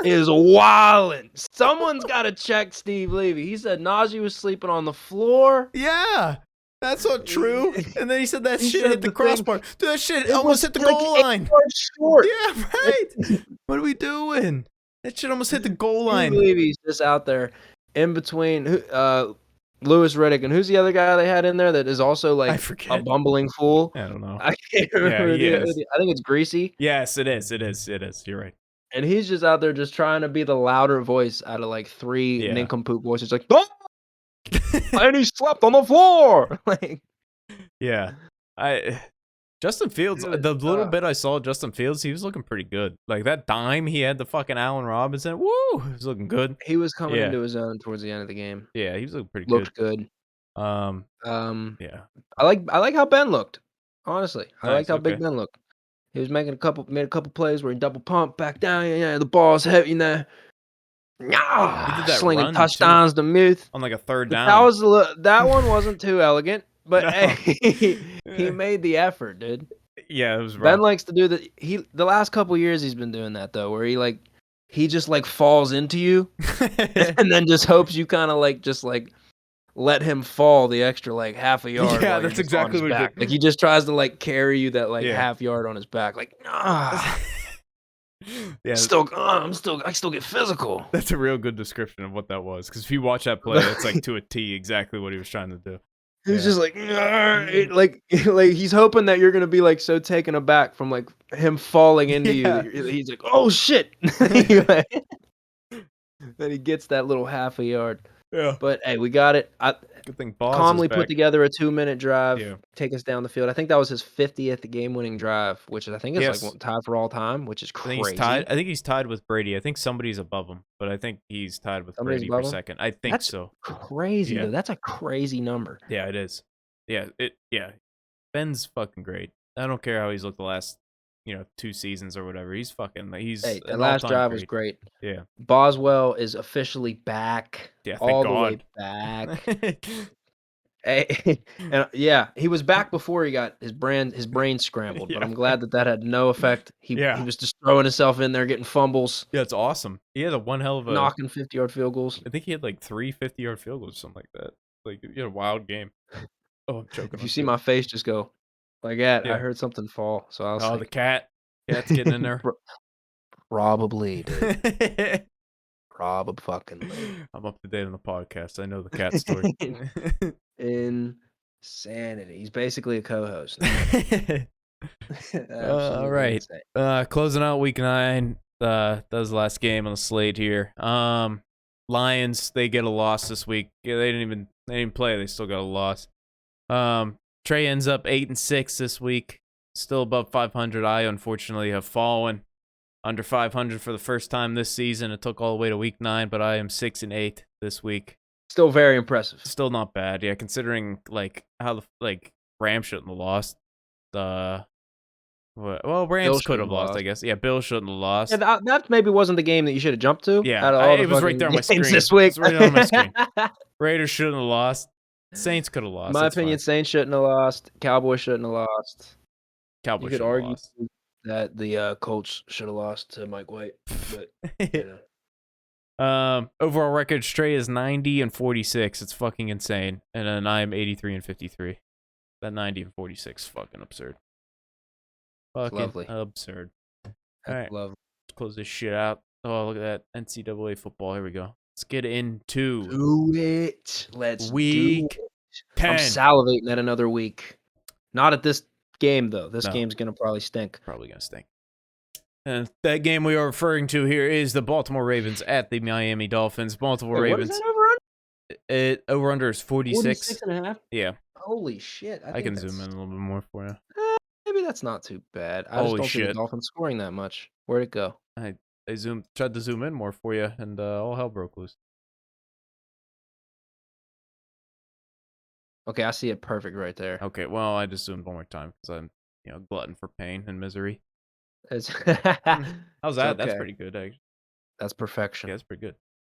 Speaker 2: is wildin'. Someone's gotta check Steve Levy. He said Najee was sleeping on the floor.
Speaker 1: Yeah, that's not true. And then he said that
Speaker 2: He
Speaker 1: shit hit
Speaker 2: said
Speaker 1: the
Speaker 2: the thing
Speaker 1: crossbar. Dude, that shit
Speaker 2: it
Speaker 1: almost
Speaker 2: was,
Speaker 1: hit the
Speaker 2: like,
Speaker 1: goal
Speaker 2: 8
Speaker 1: line.
Speaker 2: yards short.
Speaker 1: Yeah, right. What are we doing? That shit almost hit the goal
Speaker 2: Steve
Speaker 1: line.
Speaker 2: Levy's just out there in between Louis Riddick, and who's the other guy they had in there that is also,
Speaker 1: I
Speaker 2: like, a
Speaker 1: forget.
Speaker 2: bumbling fool?
Speaker 1: I don't know.
Speaker 2: I can't
Speaker 1: Yeah,
Speaker 2: remember
Speaker 1: he is.
Speaker 2: I think it's Greasy,
Speaker 1: Yes, it is. It is. It is. You're right.
Speaker 2: and he's just out there just trying to be the louder voice out of, like, 3
Speaker 1: Yeah.
Speaker 2: nincompoop voices, like, "Oh, and he slept on the floor!" Like,
Speaker 1: Yeah. Justin Fields,
Speaker 2: it was
Speaker 1: the little bit I saw Justin Fields, he was looking pretty good. Like that dime he had the fucking Allen Robinson. Woo! He was looking good.
Speaker 2: he was coming
Speaker 1: Yeah.
Speaker 2: into his own towards the end of the game.
Speaker 1: Yeah, he was looking pretty good.
Speaker 2: Looked good.
Speaker 1: Um,
Speaker 2: Um,
Speaker 1: yeah.
Speaker 2: I like how Ben looked, honestly. I liked
Speaker 1: Nice.
Speaker 2: how
Speaker 1: Okay.
Speaker 2: Big Ben looked. He was made a couple plays where he double pump, back down, yeah, the ball's heavy now.
Speaker 1: He did that
Speaker 2: Slinging
Speaker 1: run too
Speaker 2: touchdowns to Muth.
Speaker 1: on like a third
Speaker 2: But that
Speaker 1: down.
Speaker 2: was that one wasn't too elegant, but,
Speaker 1: No.
Speaker 2: hey, he
Speaker 1: Eh,
Speaker 2: made the effort, dude.
Speaker 1: yeah, it was
Speaker 2: Ben
Speaker 1: rough.
Speaker 2: likes to do that. The last couple years he's been doing that though, where he just, like, falls into you and then just hopes you kinda, like, just, like, let him fall the extra, like, half a yard
Speaker 1: Yeah,
Speaker 2: while you're
Speaker 1: that's
Speaker 2: just on
Speaker 1: exactly
Speaker 2: his
Speaker 1: what he
Speaker 2: back.
Speaker 1: did.
Speaker 2: Like, he just tries to, like, carry you that, like,
Speaker 1: Yeah.
Speaker 2: half yard on his back, like,
Speaker 1: Yeah,
Speaker 2: I still get physical.
Speaker 1: that's a real good description of what that was. Because if you watch that play, it's like to a T exactly what he was trying to do.
Speaker 2: He's
Speaker 1: Yeah.
Speaker 2: just like, like he's hoping that you're gonna be, like, so taken aback from, like, him falling into you
Speaker 1: Yeah.
Speaker 2: that he's like, "Oh, shit." Then he gets that little half a yard.
Speaker 1: Yeah.
Speaker 2: But, hey, we got it. I
Speaker 1: Good thing Boz is
Speaker 2: calmly put
Speaker 1: back.
Speaker 2: together a 2-minute drive,
Speaker 1: Yeah.
Speaker 2: take us down the field. I think that was his 50th game-winning drive, which I think is,
Speaker 1: Yes.
Speaker 2: like, tied for all time, which is
Speaker 1: I think he's
Speaker 2: crazy.
Speaker 1: tied. I think he's tied with Brady. I think somebody's above him, but I think he's tied with
Speaker 2: Somebody's
Speaker 1: Brady for
Speaker 2: above him?
Speaker 1: second. I think
Speaker 2: That's
Speaker 1: so.
Speaker 2: crazy,
Speaker 1: Yeah.
Speaker 2: though. That's a crazy number.
Speaker 1: Yeah, it is. Yeah, yeah. Ben's fucking great. I don't care how he's looked the last, 2 seasons or whatever. He's
Speaker 2: Hey, that
Speaker 1: an
Speaker 2: last
Speaker 1: all-time
Speaker 2: drive was
Speaker 1: great.
Speaker 2: great.
Speaker 1: Yeah.
Speaker 2: Boswell is officially back,
Speaker 1: Yeah, thank
Speaker 2: all the way
Speaker 1: God.
Speaker 2: back. Hey, and yeah, he was back before he got his brain scrambled, but
Speaker 1: Yeah.
Speaker 2: I'm glad that had no effect. He
Speaker 1: Yeah.
Speaker 2: was just throwing himself in there, getting fumbles,
Speaker 1: Yeah, it's awesome. He had a one hell of a
Speaker 2: knocking 50-yard field goals.
Speaker 1: I think he had like 3 50-yard field goals or something like that. Like, he had a wild game. Oh, I'm choking
Speaker 2: If you
Speaker 1: on
Speaker 2: see
Speaker 1: food.
Speaker 2: my face just go like that, I
Speaker 1: Yeah.
Speaker 2: heard something fall, so I was
Speaker 1: Oh, the
Speaker 2: like,
Speaker 1: cat's getting in there.
Speaker 2: Probably, dude. Fucking
Speaker 1: I'm up to date on the podcast. I know the cat story.
Speaker 2: insanity. He's basically a co-host.
Speaker 1: All
Speaker 2: Absolutely
Speaker 1: right.
Speaker 2: insane.
Speaker 1: Closing out week 9. That was the last game on the slate here. Lions, they get a loss this week. Yeah, they didn't play. They still got a loss. Trey ends up 8-6 this week. Still above 500. I unfortunately have fallen under 500 for the first time this season. It took all the way to week 9, but I am 6-8 this week.
Speaker 2: Still very impressive.
Speaker 1: Still not bad, yeah. Considering like how the Rams shouldn't have lost. Well, Rams could have lost, I guess. Yeah, Bill shouldn't have lost.
Speaker 2: Yeah, that maybe wasn't the game that you should have jumped to.
Speaker 1: Yeah,
Speaker 2: out of all
Speaker 1: it was right there on my
Speaker 2: games
Speaker 1: screen.
Speaker 2: this week.
Speaker 1: It's right on my screen. Raiders shouldn't have lost. Saints could have lost.
Speaker 2: In my opinion, Saints shouldn't have lost. Cowboys shouldn't have lost.
Speaker 1: Cowboys
Speaker 2: You could
Speaker 1: shouldn't have
Speaker 2: argue
Speaker 1: lost.
Speaker 2: that the Colts should have lost to Mike White, but
Speaker 1: Overall record, Trey is 90-46. It's fucking insane. And then I am 83-53. That 90-46 is fucking absurd. Fucking
Speaker 2: lovely.
Speaker 1: absurd.
Speaker 2: That's
Speaker 1: All right,
Speaker 2: lovely.
Speaker 1: let's close this shit out. Oh, look at that NCAA football. Here we go. Let's get into
Speaker 2: Do it. Let's
Speaker 1: week
Speaker 2: do it.
Speaker 1: 10.
Speaker 2: I'm salivating at another week. Not at this game though. This
Speaker 1: No.
Speaker 2: game's gonna probably stink.
Speaker 1: Probably gonna stink. And that game we are referring to here is the Baltimore Ravens at the Miami Dolphins. Baltimore Ravens.
Speaker 2: What is that over-under?
Speaker 1: Over under is 46.
Speaker 2: 46.5?
Speaker 1: Yeah,
Speaker 2: Holy shit.
Speaker 1: I can zoom in a little bit more for you.
Speaker 2: Maybe that's not too bad. I just
Speaker 1: Holy
Speaker 2: don't see the
Speaker 1: shit.
Speaker 2: Dolphins scoring that much. Where'd it go?
Speaker 1: tried to zoom in more for you, and all hell broke loose.
Speaker 2: Okay, I see it perfect right there.
Speaker 1: Okay, well, I just zoomed one more time because I'm, glutton for pain and misery.
Speaker 2: It's
Speaker 1: How's
Speaker 2: it's
Speaker 1: that? That's
Speaker 2: okay.
Speaker 1: pretty good, actually.
Speaker 2: That's
Speaker 1: Yeah,
Speaker 2: perfection.
Speaker 1: that's pretty good.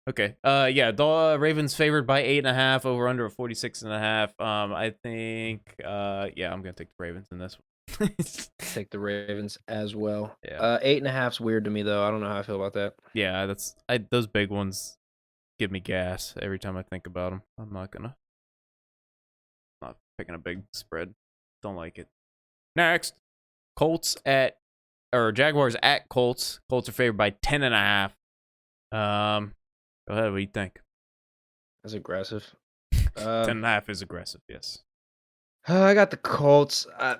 Speaker 1: Okay. Yeah, the Ravens favored by 8.5, over under 46.5. I think yeah, I'm gonna take the Ravens in this one.
Speaker 2: Take the Ravens as well.
Speaker 1: Yeah.
Speaker 2: 8.5's weird to me though. I don't know how I feel about that.
Speaker 1: Yeah, those big ones give me gas every time I think about them. I'm not picking a big spread. Don't like it. Next, Jaguars at Colts. Colts are favored by 10.5. Go ahead. What do you think?
Speaker 2: That's aggressive.
Speaker 1: 10.5 is aggressive. Yes.
Speaker 2: I got the Colts. I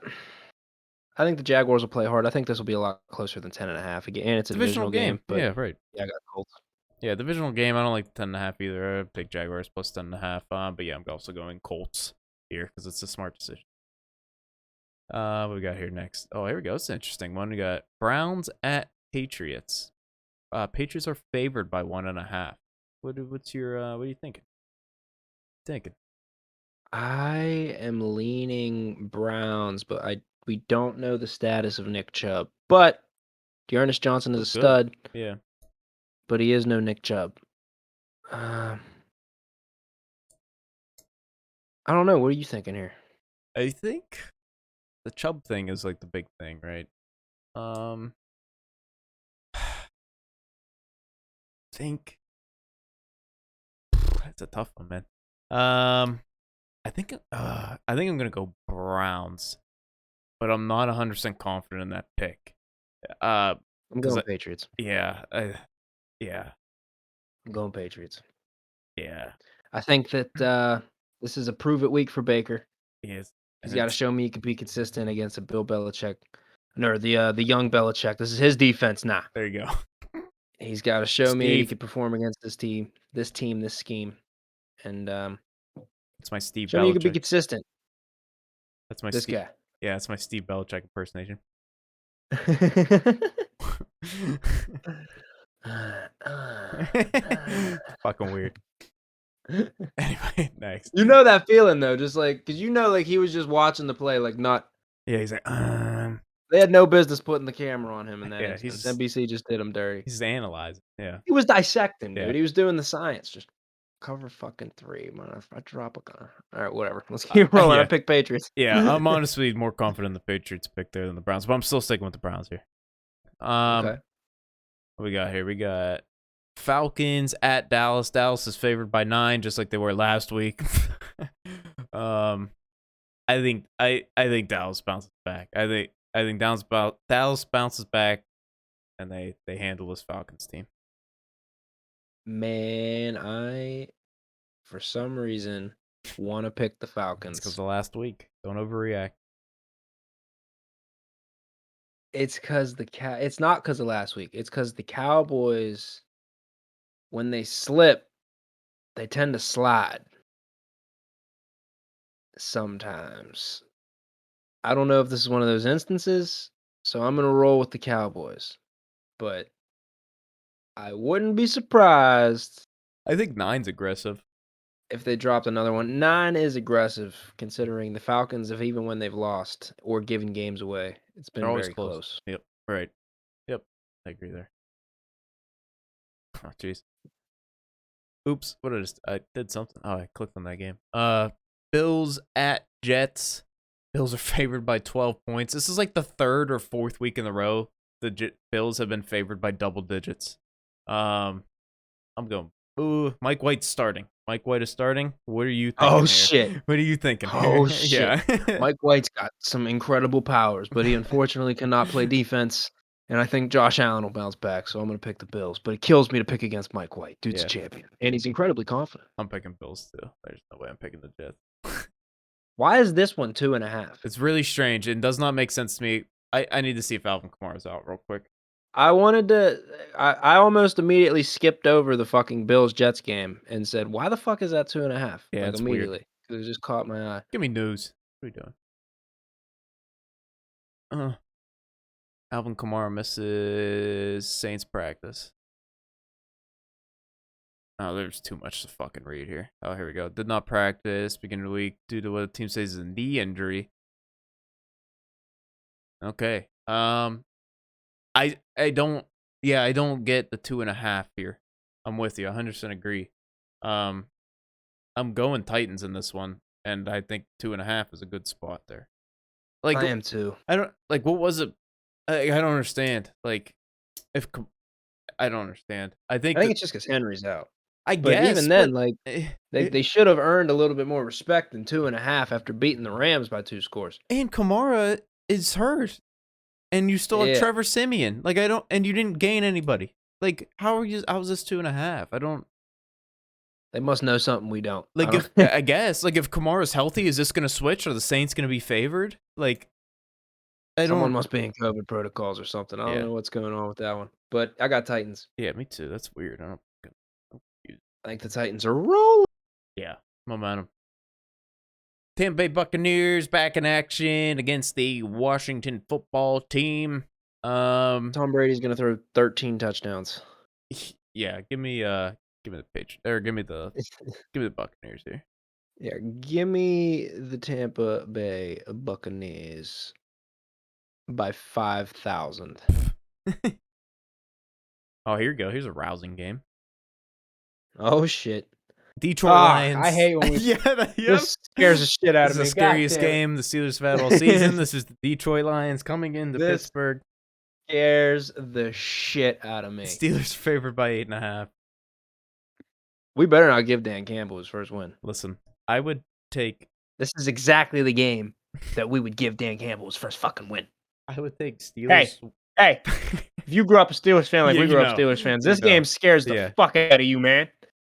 Speaker 2: think the Jaguars will play hard. I think this will be a lot closer than 10.5 again, and it's a
Speaker 1: Divisional
Speaker 2: divisional
Speaker 1: game.
Speaker 2: game. But
Speaker 1: Yeah, right.
Speaker 2: yeah, I got Colts.
Speaker 1: Yeah, divisional game. I don't like the 10.5 either. I take Jaguars plus 10.5. But yeah, I'm also going Colts here because it's a smart decision. What we got here next? Oh, here we go. It's an interesting one. We got Browns at Patriots. Patriots are favored by 1.5. What are you thinking?
Speaker 2: I am leaning Browns, but we don't know the status of Nick Chubb. But Dearness Johnson is a
Speaker 1: Look good.
Speaker 2: stud,
Speaker 1: Yeah.
Speaker 2: but he is no Nick Chubb. I don't know. What are you thinking here?
Speaker 1: I think the Chubb thing is like the big thing, right? Think it's a tough one, man. I think I'm gonna go Browns, but I'm not 100% confident in that pick.
Speaker 2: I'm
Speaker 1: Because
Speaker 2: going Patriots.
Speaker 1: yeah, yeah,
Speaker 2: I'm going Patriots.
Speaker 1: yeah,
Speaker 2: I think that this is a prove it week for Baker.
Speaker 1: he is,
Speaker 2: He's
Speaker 1: and
Speaker 2: got to
Speaker 1: it's
Speaker 2: show me he can be consistent against a Bill Belichick, or the young Belichick. This is his defense now.
Speaker 1: there you go,
Speaker 2: He's got to show me that he
Speaker 1: Steve.
Speaker 2: can perform against this scheme, and
Speaker 1: It's my Steve
Speaker 2: show me you can be
Speaker 1: Belichick.
Speaker 2: consistent.
Speaker 1: That's my
Speaker 2: This
Speaker 1: Steve.
Speaker 2: guy.
Speaker 1: Yeah, it's my Steve Belichick impersonation. Fucking weird. Anyway, next.
Speaker 2: You know that feeling though, just like because like he was just watching the play, like not.
Speaker 1: Yeah, he's like,
Speaker 2: They had no business putting the camera on him in that
Speaker 1: yeah,
Speaker 2: instance. NBC just did him dirty.
Speaker 1: he's analyzing. Yeah,
Speaker 2: He was dissecting,
Speaker 1: yeah.
Speaker 2: dude. He was doing the science. Just cover fucking 3, man. If I drop a gun. All right, whatever. Let's keep rolling. I
Speaker 1: Yeah,
Speaker 2: picked Patriots.
Speaker 1: yeah. I'm honestly more confident in the Patriots pick there than the Browns, but I'm still sticking with the Browns here.
Speaker 2: Okay.
Speaker 1: What we got here? We got Falcons at Dallas. Dallas is favored by 9, just like they were last week. I think Dallas bounces back. I think Dallas bounces back, and they handle this Falcons team.
Speaker 2: Man, for some reason, want to pick the
Speaker 1: It's because
Speaker 2: Falcons.
Speaker 1: of last week. Don't overreact.
Speaker 2: It's not because of last week. It's because the Cowboys, when they slip, they tend to slide sometimes. I don't know if this is one of those instances, so I'm gonna roll with the Cowboys. But I wouldn't be surprised
Speaker 1: I think 9's aggressive.
Speaker 2: if they dropped another one. 9 is aggressive, considering the Falcons have even when they've lost or given games away, it's
Speaker 1: They're
Speaker 2: been
Speaker 1: always
Speaker 2: very close.
Speaker 1: Yep. Right. Yep. I agree there. Oh, jeez. Oops. I did something. Oh, I clicked on that game. Bills at Jets. Bills are favored by 12 points. This is like the 3rd or 4th week in a row the Bills have been favored by double digits. I'm going. Ooh, Mike White's starting. Mike White is starting. What are you thinking
Speaker 2: Oh
Speaker 1: here?
Speaker 2: shit.
Speaker 1: What are you thinking
Speaker 2: Oh
Speaker 1: here?
Speaker 2: shit.
Speaker 1: Yeah.
Speaker 2: Mike White's got some incredible powers, but he unfortunately cannot play defense. And I think Josh Allen will bounce back, so I'm going to pick the Bills. But it kills me to pick against Mike White. Dude's a
Speaker 1: Yeah.
Speaker 2: champion. And he's incredibly confident.
Speaker 1: I'm picking Bills too. There's no way I'm picking the Jets.
Speaker 2: Why is this one 2.5?
Speaker 1: It's really strange and does not make sense to me. I need to see if Alvin Kamara's out real quick.
Speaker 2: I wanted to. I almost immediately skipped over the fucking Bills Jets game and said, "Why the fuck is that 2.5?"
Speaker 1: Yeah,
Speaker 2: Like
Speaker 1: it's weird.
Speaker 2: immediately, because it just caught my eye.
Speaker 1: Give me news. What are you doing? Alvin Kamara misses Saints practice. Oh, there's too much to fucking read here. Oh, here we go. Did not practice beginning of the week due to what the team says is a knee injury. Okay. I don't get the 2.5 here. I'm with you. 100% agree. I'm going Titans in this one, and I think 2.5 is a good spot there. Like
Speaker 2: I am too.
Speaker 1: I don't like what was it? I don't understand. Like if I don't understand. I think
Speaker 2: it's just because Henry's out.
Speaker 1: I
Speaker 2: But
Speaker 1: guess,
Speaker 2: even then,
Speaker 1: but
Speaker 2: like they should have earned a little bit more respect than 2.5 after beating the Rams by 2 scores.
Speaker 1: And Kamara is hurt, and you still have Trevor Siemian. Like and you didn't gain anybody. Like how's this 2.5? I don't.
Speaker 2: They must know something we don't.
Speaker 1: Like I guess like if Kamara's healthy, is this gonna switch? Are the Saints gonna be favored? Like
Speaker 2: someone must be in COVID protocols or something. I don't know what's going on with that one. But I got Titans.
Speaker 1: Yeah, me too. That's weird. I'm
Speaker 2: I think the Titans are rolling.
Speaker 1: Yeah, momentum. Tampa Bay Buccaneers back in action against the Washington football team.
Speaker 2: Tom Brady's gonna throw 13 touchdowns.
Speaker 1: Yeah, give me the pitch. Or give me the Buccaneers here.
Speaker 2: Yeah, give me the Tampa Bay Buccaneers by 5,000.
Speaker 1: Oh, here you go. Here's a rousing game.
Speaker 2: Oh shit.
Speaker 1: Detroit Lions.
Speaker 2: I hate when we this scares the shit out of me.
Speaker 1: This is the scariest game the Steelers have had all season. This is the Detroit Lions coming into Pittsburgh.
Speaker 2: Scares the shit out of me.
Speaker 1: Steelers favored by 8.5.
Speaker 2: We better not give Dan Campbell his first win.
Speaker 1: Listen, I would take.
Speaker 2: This is exactly the game that we would give Dan Campbell his first fucking win.
Speaker 1: I would take Steelers.
Speaker 2: Hey, if you grew up a Steelers fan like we grew up Steelers fans, this game scares the fuck out of you, man.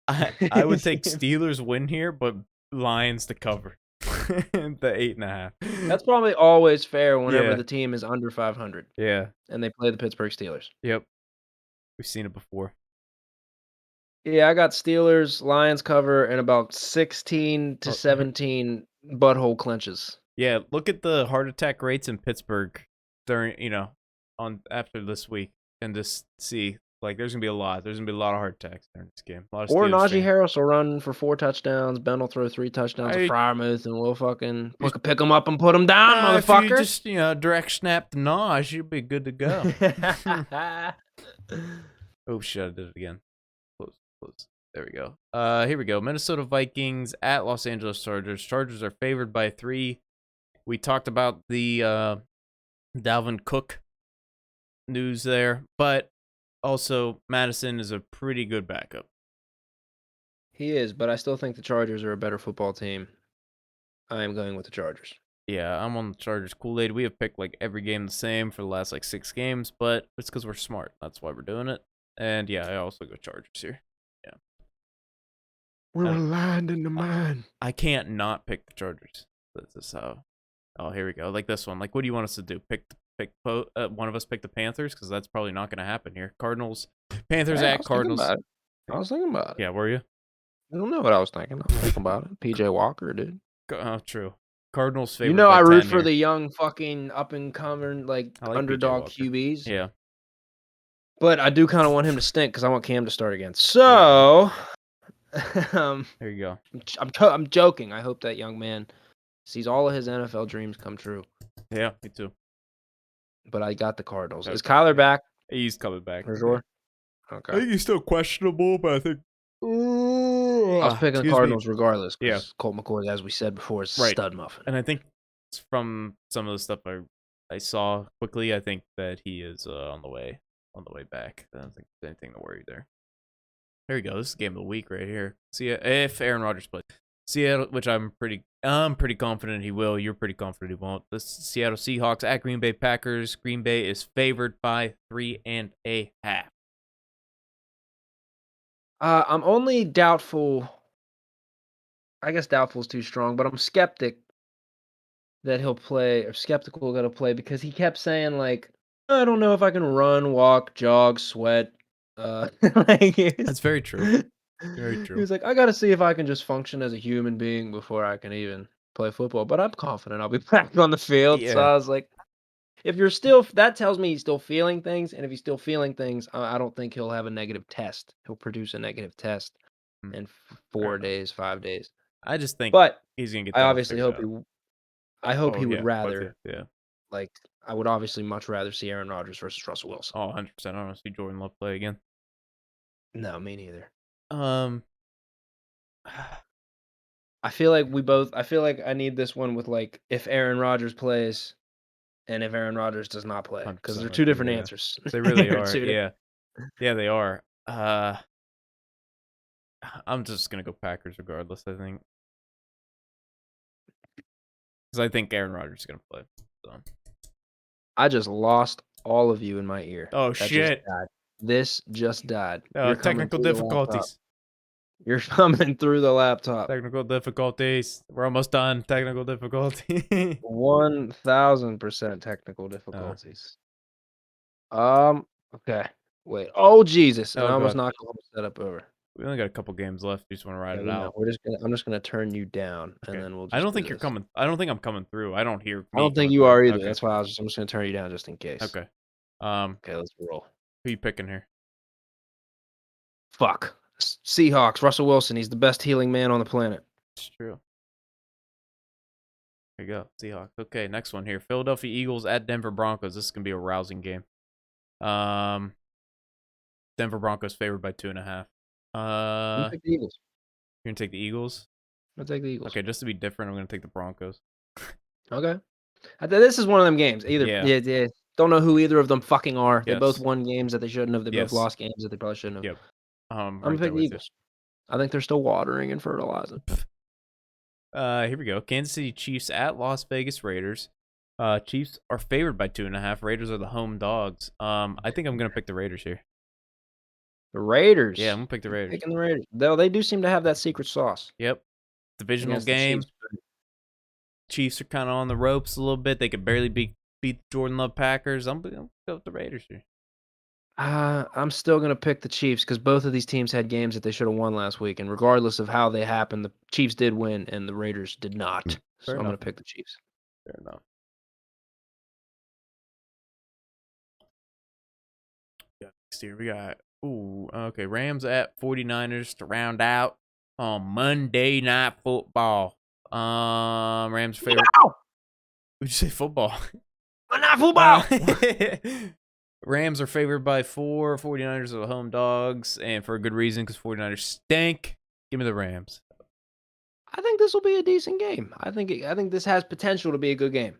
Speaker 1: I would take Steelers win here, but Lions to cover the 8.5.
Speaker 2: That's probably always fair whenever the team is under 500.
Speaker 1: Yeah,
Speaker 2: and they play the Pittsburgh Steelers.
Speaker 1: Yep, we've seen it before.
Speaker 2: Yeah, I got Steelers, Lions cover, and about 16 to 17 butthole clenches.
Speaker 1: Yeah, look at the heart attack rates in Pittsburgh during after this week, and just see. Like, there's going to be a lot. There's going to be a lot of heart attacks during this game. Or
Speaker 2: Najee Harris will run for 4 touchdowns. Ben will throw 3 touchdowns to Freiermuth, and we'll fucking pick him up and put him down, motherfucker.
Speaker 1: If you just, direct snap to Najee, you'll be good to go. Oh, shit, I did it again. Close. There we go. Here we go. Minnesota Vikings at Los Angeles Chargers. Chargers are favored by 3. We talked about the Dalvin Cook news there, but also, Madison is a pretty good backup.
Speaker 2: He is, but I still think the Chargers are a better football team. I am going with the Chargers.
Speaker 1: Yeah, I'm on the Chargers Kool-Aid. We have picked like every game the same for the last 6 games, but it's because we're smart. That's why we're doing it. And yeah, I also go Chargers here. Yeah.
Speaker 2: We're aligned in the mind.
Speaker 1: I can't not pick the Chargers. This is how. Oh, here we go. Like this one. Like, what do you want us to do? One of us pick the Panthers, because that's probably not going to happen here. Cardinals, Panthers at Cardinals.
Speaker 2: I was thinking about it.
Speaker 1: Yeah, were you?
Speaker 2: I don't know what I was thinking. I was thinking about it. PJ Walker, dude.
Speaker 1: Oh, true. Cardinals favorite.
Speaker 2: I root for the young fucking up and coming underdog QBs.
Speaker 1: Yeah.
Speaker 2: But I do kind of want him to stink because I want Cam to start again. So,
Speaker 1: there you go.
Speaker 2: I'm joking. I hope that young man sees all of his NFL dreams come true.
Speaker 1: Yeah, me too.
Speaker 2: But I got the Cardinals. Is Kyler back?
Speaker 1: He's coming back.
Speaker 2: For sure? Okay.
Speaker 1: I think he's still questionable, but I think...
Speaker 2: I was picking the Cardinals regardless. Because Colt McCoy, as we said before, is a stud muffin.
Speaker 1: And I think from some of the stuff I saw quickly, I think that he is on the way back. I don't think there's anything to worry there. There you go. This is game of the week right here. See if Aaron Rodgers plays. Seattle, which I'm pretty confident he will. You're pretty confident he won't. The Seattle Seahawks at Green Bay Packers. Green Bay is favored by 3.5.
Speaker 2: I'm only doubtful. I guess doubtful is too strong, but I'm skeptical that he'll play because he kept saying I don't know if I can run, walk, jog, sweat.
Speaker 1: That's very true. Very true.
Speaker 2: He was like, I got to see if I can just function as a human being before I can even play football. But I'm confident I'll be back on the field. Yeah. So I was like, if you're still that tells me he's still feeling things, and if he's still feeling things, I don't think he'll have a negative test. He'll produce a negative test
Speaker 1: Mm,
Speaker 2: in
Speaker 1: fair
Speaker 2: 4
Speaker 1: enough.
Speaker 2: days, 5 days.
Speaker 1: I just think
Speaker 2: But
Speaker 1: he's gonna get
Speaker 2: I
Speaker 1: that all
Speaker 2: obviously
Speaker 1: figured
Speaker 2: hope
Speaker 1: out.
Speaker 2: I hope
Speaker 1: Oh
Speaker 2: he would
Speaker 1: yeah, with you.
Speaker 2: rather,
Speaker 1: Yeah.
Speaker 2: like, I would obviously much rather see Aaron Rodgers versus Russell Wilson.
Speaker 1: Oh, 100%. I want to see Jordan Love play again.
Speaker 2: No, me neither.
Speaker 1: Um,
Speaker 2: I feel like I need this one with, like, if Aaron Rodgers plays and if Aaron Rodgers does not play, because
Speaker 1: 100%
Speaker 2: they're
Speaker 1: with
Speaker 2: 2
Speaker 1: you.
Speaker 2: different
Speaker 1: Yeah,
Speaker 2: answers.
Speaker 1: they really
Speaker 2: They're
Speaker 1: are.
Speaker 2: 2 different.
Speaker 1: Yeah, yeah, they are. I'm just gonna go Packers regardless. I think because I think Aaron Rodgers is gonna play. So.
Speaker 2: I just lost all of you in my ear.
Speaker 1: Oh
Speaker 2: That just
Speaker 1: shit!
Speaker 2: died. This just died. You're coming
Speaker 1: Technical
Speaker 2: through the laptop.
Speaker 1: difficulties.
Speaker 2: You're coming through the laptop.
Speaker 1: Technical difficulties. We're almost done. Technical difficulty.
Speaker 2: 1000% technical
Speaker 1: uh,
Speaker 2: difficulties. Okay. Wait. Oh Jesus! And
Speaker 1: oh
Speaker 2: I almost
Speaker 1: god,
Speaker 2: knocked the whole setup over.
Speaker 1: we only got a couple games left. You just want to ride
Speaker 2: Yeah,
Speaker 1: it
Speaker 2: we know.
Speaker 1: out.
Speaker 2: I'm just gonna turn you down, and
Speaker 1: Okay.
Speaker 2: then we'll
Speaker 1: I
Speaker 2: just
Speaker 1: don't
Speaker 2: do
Speaker 1: think you're
Speaker 2: this.
Speaker 1: coming. I don't think I'm coming through. I don't hear
Speaker 2: I
Speaker 1: me
Speaker 2: don't think
Speaker 1: coming
Speaker 2: you
Speaker 1: through.
Speaker 2: are either.
Speaker 1: Okay.
Speaker 2: That's why I'm just gonna turn you down just in case.
Speaker 1: Okay.
Speaker 2: Okay, let's roll.
Speaker 1: Who you picking here?
Speaker 2: Fuck. Seahawks. Russell Wilson. He's the best healing man on the planet.
Speaker 1: It's true. There you go. Seahawks. Okay, next one here. Philadelphia Eagles at Denver Broncos. This is gonna be a rousing game. Denver Broncos favored by 2.5.
Speaker 2: I'm gonna take the Eagles.
Speaker 1: You're gonna take the Eagles?
Speaker 2: I'm gonna take the Eagles.
Speaker 1: Okay, just to be different, I'm gonna take the Broncos.
Speaker 2: Okay. This is one of them games.
Speaker 1: Yeah.
Speaker 2: Yeah. Don't know who either of them fucking are. They both
Speaker 1: Yes.
Speaker 2: won games that they shouldn't have. They both
Speaker 1: Yes.
Speaker 2: lost games that they probably shouldn't have.
Speaker 1: Yep.
Speaker 2: I'm gonna
Speaker 1: Right there
Speaker 2: pick the
Speaker 1: with you.
Speaker 2: Eagles. I think they're still watering and fertilizing.
Speaker 1: Here we go. Kansas City Chiefs at Las Vegas Raiders. Chiefs are favored by 2.5. Raiders are the home dogs. I think I'm gonna pick the Raiders here.
Speaker 2: The Raiders.
Speaker 1: Yeah, I'm gonna pick the Raiders.
Speaker 2: Picking the Raiders. Though they do seem to have that secret sauce
Speaker 1: Yep. Divisional
Speaker 2: against the
Speaker 1: game.
Speaker 2: Chiefs.
Speaker 1: Chiefs are kind of on the ropes a little bit. They could barely beat Jordan Love Packers. I'm gonna go with the Raiders here.
Speaker 2: I'm still gonna pick the Chiefs because both of these teams had games that they should have won last week, and regardless of how they happened, the Chiefs did win and the Raiders did not. So
Speaker 1: Fair
Speaker 2: I'm gonna
Speaker 1: enough.
Speaker 2: pick the Chiefs.
Speaker 1: Fair enough. Yeah, next here we got okay, Rams at 49ers to round out on Monday Night Football. Rams favorite.
Speaker 2: Wow!
Speaker 1: Would you say football?
Speaker 2: Not football.
Speaker 1: Rams are favored by 4. 49ers are the home dogs, and for a good reason because 49ers stink. Give me the Rams.
Speaker 2: I think this will be a decent game. I think this has potential to be a good game.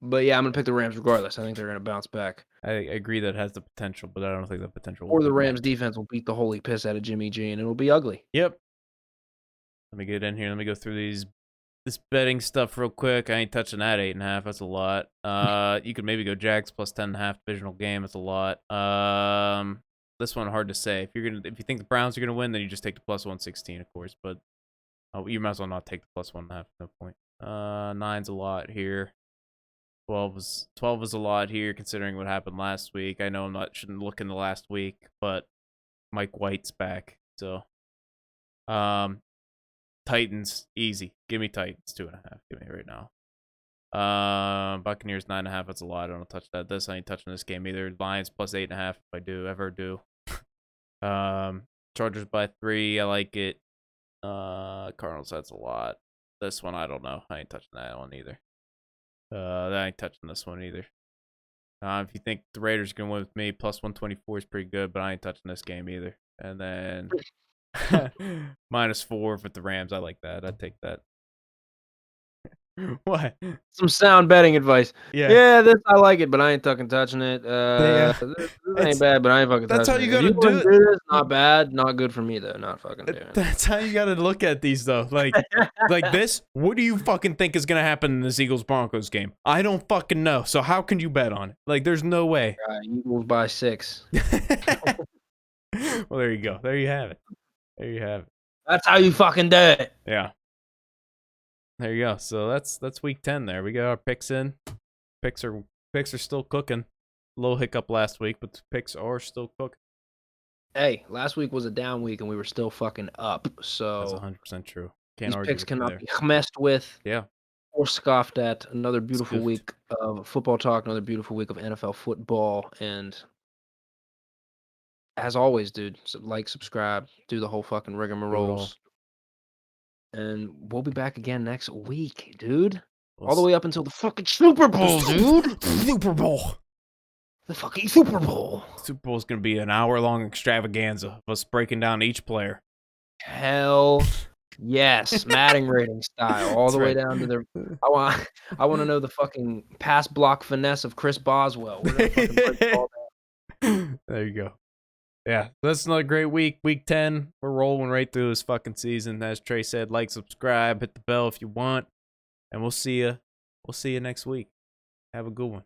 Speaker 2: But yeah, I'm gonna pick the Rams regardless. I think they're gonna bounce back.
Speaker 1: I agree that it has the potential, but I don't think the potential will
Speaker 2: Or
Speaker 1: be
Speaker 2: the Rams
Speaker 1: met.
Speaker 2: defense will beat the holy piss out of Jimmy G and it'll be ugly.
Speaker 1: Yep. Let me get in here. Let me go through this betting stuff real quick. I ain't touching that 8.5. That's a lot. You could maybe go Jags plus 10.5 divisional game. That's a lot. This one hard to say. If you think the Browns are gonna win, then you just take the plus 116, of course. But you might as well not take the plus 1.5. No point. 9's a lot here. 12 is a lot here considering what happened last week. I know shouldn't look in the last week, but Mike White's back. So Titans, easy. Give me Titans 2.5. Give me it right now. Buccaneers 9.5. That's a lot. I don't touch that. I ain't touching this game either. Lions plus 8.5 if I ever do. Chargers by 3. I like it. Cardinals, that's a lot. This one, I don't know. I ain't touching that one either. I ain't touching this one either. If you think the Raiders are gonna win with me, plus 124 is pretty good, but I ain't touching this game either. And then -4 with the Rams. I like that. I'd take that. What?
Speaker 2: Some sound betting advice. Yeah, this I like it, but I ain't fucking touching it. This ain't bad, but I ain't fucking touching it.
Speaker 1: That's how you
Speaker 2: If
Speaker 1: gotta
Speaker 2: you
Speaker 1: do
Speaker 2: wouldn't
Speaker 1: it.
Speaker 2: do this, not bad, not good for me though. Not fucking doing it.
Speaker 1: That's how you gotta look at these though. Like this. What do you fucking think is gonna happen in this Eagles Broncos game? I don't fucking know. So how can you bet on it? Like, there's no way.
Speaker 2: Eagles by 6.
Speaker 1: Well, there you go. There you have it. There you have it.
Speaker 2: That's how you fucking do it.
Speaker 1: Yeah. There you go. So that's week 10 there. We got our picks in. Picks are still cooking. Little hiccup last week, but the picks are still cooking.
Speaker 2: Hey, last week was a down week and we were still fucking up. So
Speaker 1: That's 100% true. Can't
Speaker 2: these
Speaker 1: argue
Speaker 2: picks
Speaker 1: with you
Speaker 2: cannot
Speaker 1: there.
Speaker 2: be messed with.
Speaker 1: Yeah.
Speaker 2: or scoffed at. Another beautiful
Speaker 1: Scoofed.
Speaker 2: week of football talk, another beautiful week of NFL football, and as always, dude, like, subscribe, do the whole fucking
Speaker 1: Do it all.
Speaker 2: rigmaroles, and we'll be back again next week, dude.
Speaker 1: We'll
Speaker 2: All the way up until the fucking Super Bowl, dude.
Speaker 1: Super Bowl.
Speaker 2: The fucking Super Bowl.
Speaker 1: Super Bowl's gonna be an hour-long extravaganza of us breaking down each player.
Speaker 2: Hell yes, Madden rating style, all
Speaker 1: That's
Speaker 2: the way
Speaker 1: right.
Speaker 2: down to the. I want to know the fucking pass block finesse of Chris Boswell. We're gonna fucking break it all down.
Speaker 1: There you go. Yeah, that's another great week. Week 10. We're rolling right through this fucking season. As Trey said, like, subscribe, hit the bell if you want. And we'll see you. We'll see you next week. Have a good one.